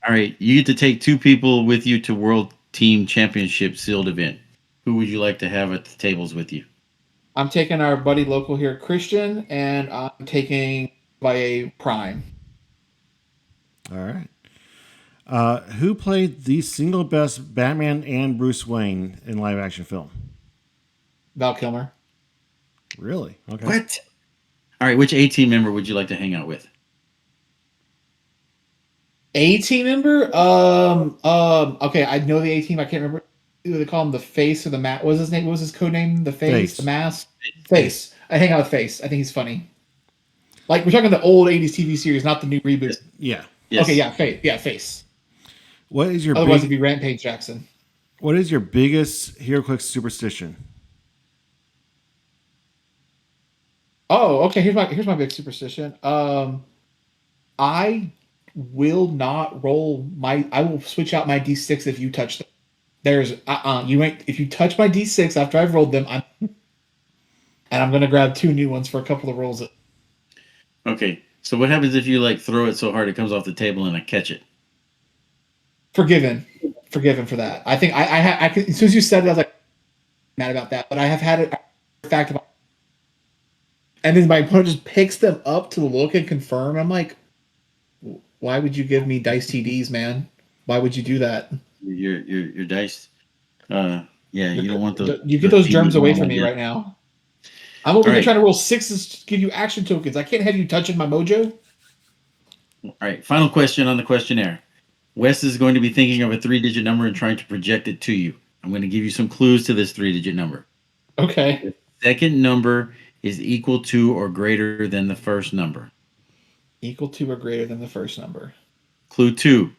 C: right, you get to take 2 people with you to World Team Championship sealed event. Who would you like to have at the tables with you?
D: I'm taking our buddy local here, Christian, and I'm taking by a Prime.
B: All right. Who played the single best Batman and Bruce Wayne in live action film?
D: Val Kilmer.
B: Really? Okay.
C: What? All right, which A-Team member would you like to hang out with?
D: A-Team member? Okay, I know the A-Team. I can't remember. Do they call him the Face or the Mask? What was his name? What was his code name? The Face? The Mask? Face. I hang out with Face. I think he's funny. Like, we're talking the old 80s TV series, not the new reboot.
B: Yeah.
C: Yes.
D: Okay, yeah, Face. Yeah, Face.
B: What is your
D: Otherwise, it'd be Rampage Jackson.
B: What is your biggest HeroClix superstition?
D: Oh, okay. Here's my big superstition. I will not roll my. I will switch out my D6 if you touch them. There's you ain't. If you touch my D6 after I've rolled them, and I'm gonna grab 2 new ones for a couple of rolls.
C: Okay, so what happens if you like throw it so hard it comes off the table and I catch it?
D: Forgiven for that. I think I could, as soon as you said it, I was like mad about that. But I have had it fact about, and then my opponent just picks them up to look and confirm. I'm like, why would you give me dice TDs, man? Why would you do that?
C: Your dice. Yeah, you don't want those.
D: You get those germs away
C: TDs
D: from me right now. I'm over here trying to roll 6s to give you action tokens. I can't have you touching my mojo.
C: All right, final question on the questionnaire. Wes is going to be thinking of a 3-digit number and trying to project it to you. I'm going to give you some clues to this 3-digit number.
D: Okay.
C: The second number is equal to or greater than the first number.
D: Equal to or greater than the first number.
C: Clue 2.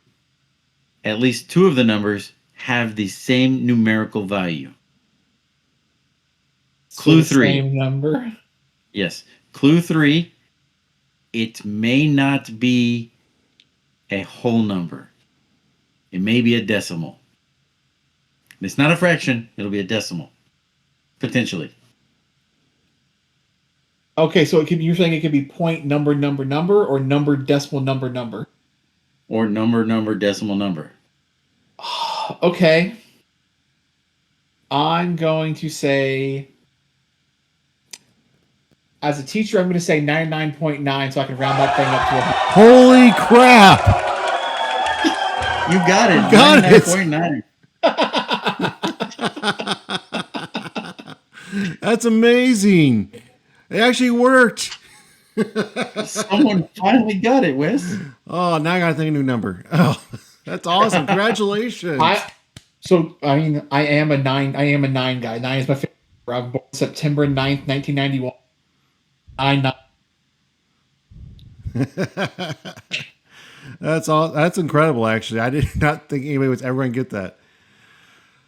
C: At least 2 of the numbers have the same numerical value. Clue 3.
D: Same number.
C: Yes. Clue 3. It may not be a whole number. It may be a decimal. It's not a fraction. It'll be a decimal. Potentially.
D: Okay, so you're saying it could be point number or number decimal number.
C: Or number decimal number.
D: Okay. I'm going to say, as a teacher, I'm going to say 99.9 so I can round that thing up to 100.
B: Holy crap!
C: You got it.
B: Got it.
C: 99.9.
B: That's amazing. It actually worked.
C: Someone finally got it, Wes.
B: Oh, now I got to think of a new number. Oh, that's awesome. Congratulations.
D: I am a 9. I am a 9 guy. 9 is my favorite. I was born September 9th, 1991. 9.
B: That's all. That's incredible, actually. I did not think anybody was ever going to get that.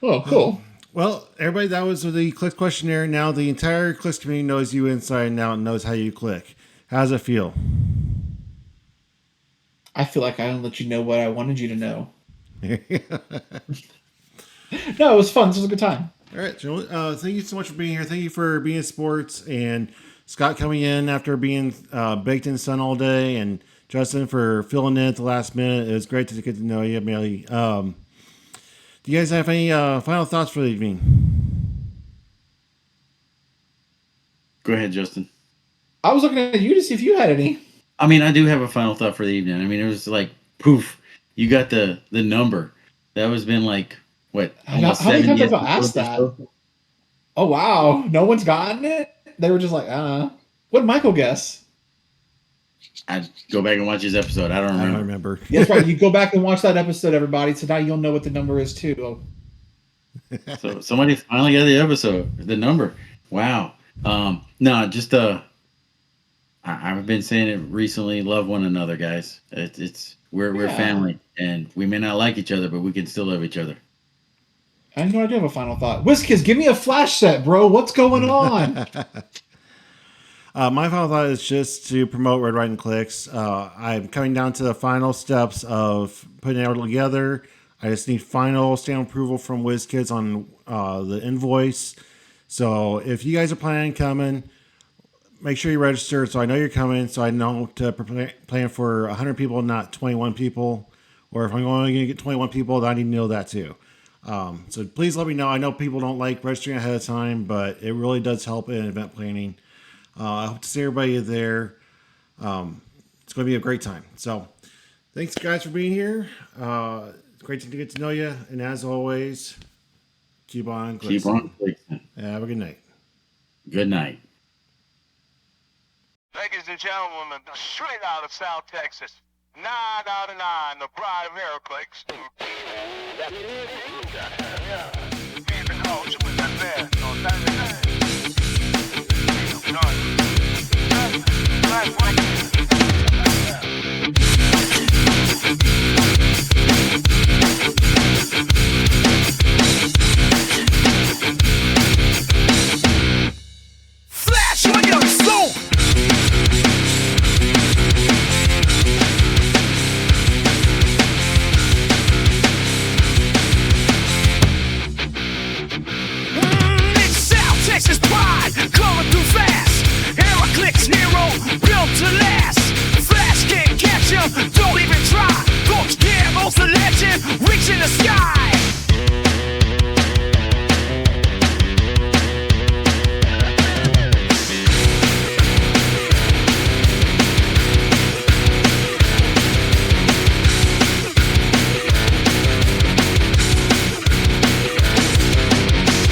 D: Oh, cool.
B: Well, everybody, that was the Clix questionnaire. Now the entire Clix community knows you inside and out and knows how you click. How does it feel?
D: I feel like I didn't let you know what I wanted you to know. No, it was fun. This was a good time.
B: All right, Joe. Thank you so much for being here. Thank you for being in sports, and Scott coming in after being baked in the sun all day, and Justin for filling in at the last minute. It was great to get to know you, Amelie. Do you guys have any final thoughts for the evening?
C: Go ahead, Justin.
D: I was looking at you to see if you had any.
C: I mean, I do have a final thought for the evening. I mean, it was like, poof, you got the number. That was been like, what, almost
D: how many
C: 70
D: times have I asked that? Oh, wow. No one's gotten it? They were just like, What did Michael guess?
C: I'd go back and watch his episode. I don't
B: remember.
D: That's right. You go back and watch that episode, everybody. So now you'll know what the number is, too.
C: So somebody finally got the episode, the number. Wow. No, just I've been saying it recently. Love one another, guys. We're family, and we may not like each other, but we can still love each other.
D: I know I do have a final thought. Wizkids, give me a flash set, bro. What's going on?
B: My final thought is just to promote Red, White, and Clix. I'm coming down to the final steps of putting it all together. I just need final stamp approval from Wizkids on the invoice. So if you guys are planning on coming, make sure you register so I know you're coming, so I know to plan for 100 people, not 21 people. Or if I'm only going to get 21 people, then I need to know that too. So please let me know. I know people don't like registering ahead of time, but it really does help in event planning. I hope to see everybody there. It's going to be a great time. So thanks, guys, for being here. It's great to get to know you. And as always, keep on Clixing.
C: Keep on Clixing.
B: Have a good night.
C: Good night.
E: Ladies and gentlemen, straight out of South Texas, 9 out of 9, the bride of Heroclix. He's the coach with that bed on Saturday.
A: Flash on your soul. It's South Texas pride coming through fast. Heroclix hero built to last. Flash can't catch him, don't even try. Coach Campbell's the legend, reaching the sky.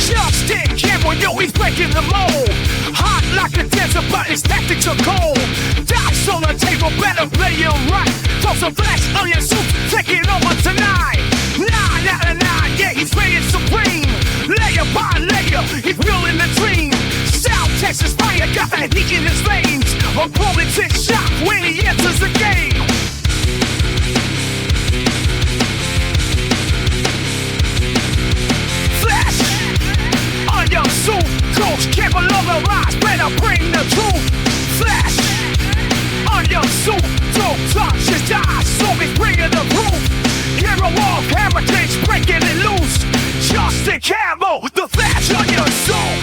A: Justin Campbell, yo, he's breaking the mold. Hot like a desert, but his tactics are cold. Dice on the table, better play him right. Toss some flash onion soup, taking over tonight. 9 out of 9, yeah, he's reigning supreme. Layer by layer, he's building the dream. South Texas fire got that heat in his veins. Opponents in shock when he enters the game. Flash on your suit, Coach Campbell on the rise, better bring the truth. Flash on your suit, don't touch his eyes, so he's bringing the proof. Hero of heritage, breaking it loose. Justin Campbell, the Flash on your soul.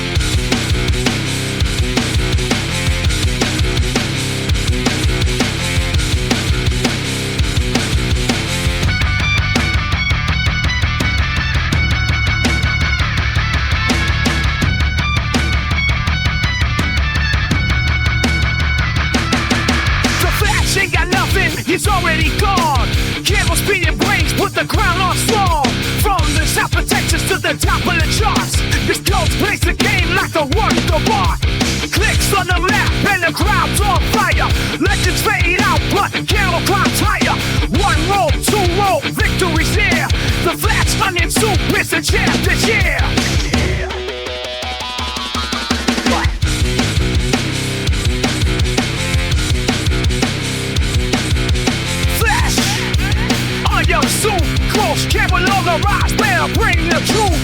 A: Ain't got nothing, he's already gone. Campbell speeding brains, put the crown on strong. From the south of Texas to the top of the charts, this coach plays the game like the work of art. Clicks on the map and the crowd's on fire. Legends fade out, but Campbell climbs higher. 1 roll, 2 roll, victory's here. The Flash onion soup is the champ this year. Your suit, Coach Campbell on the rise, better bring the truth.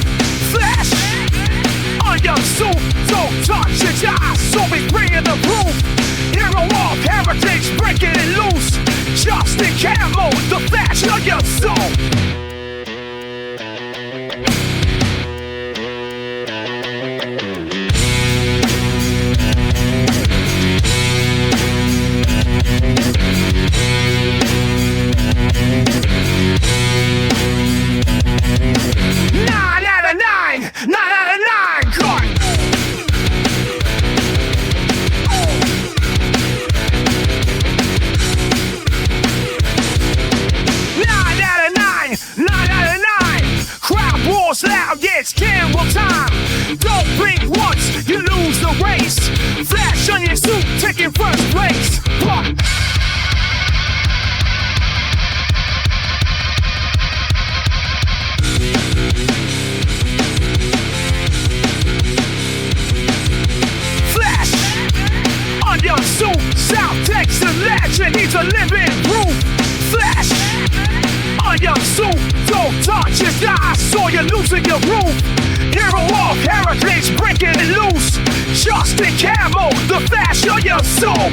A: Flash on your suit, don't touch his eyes, so we bringing the proof. Hero of heritage, breaking it loose. Justin Campbell, the fashion of your soul. Nine out of nine, God. 9 out of 9. Crowd roars loud, yeah, it's Campbell time. Don't blink once, you lose the race. Flash on your suit, taking first place. Flash on your suit, South Texas legend, he's a living proof. Flash on your suit, don't touch your die, so you're losing your roof. Hero walk, Heroclix breaking it loose. Justin Campbell, the flash on your soul.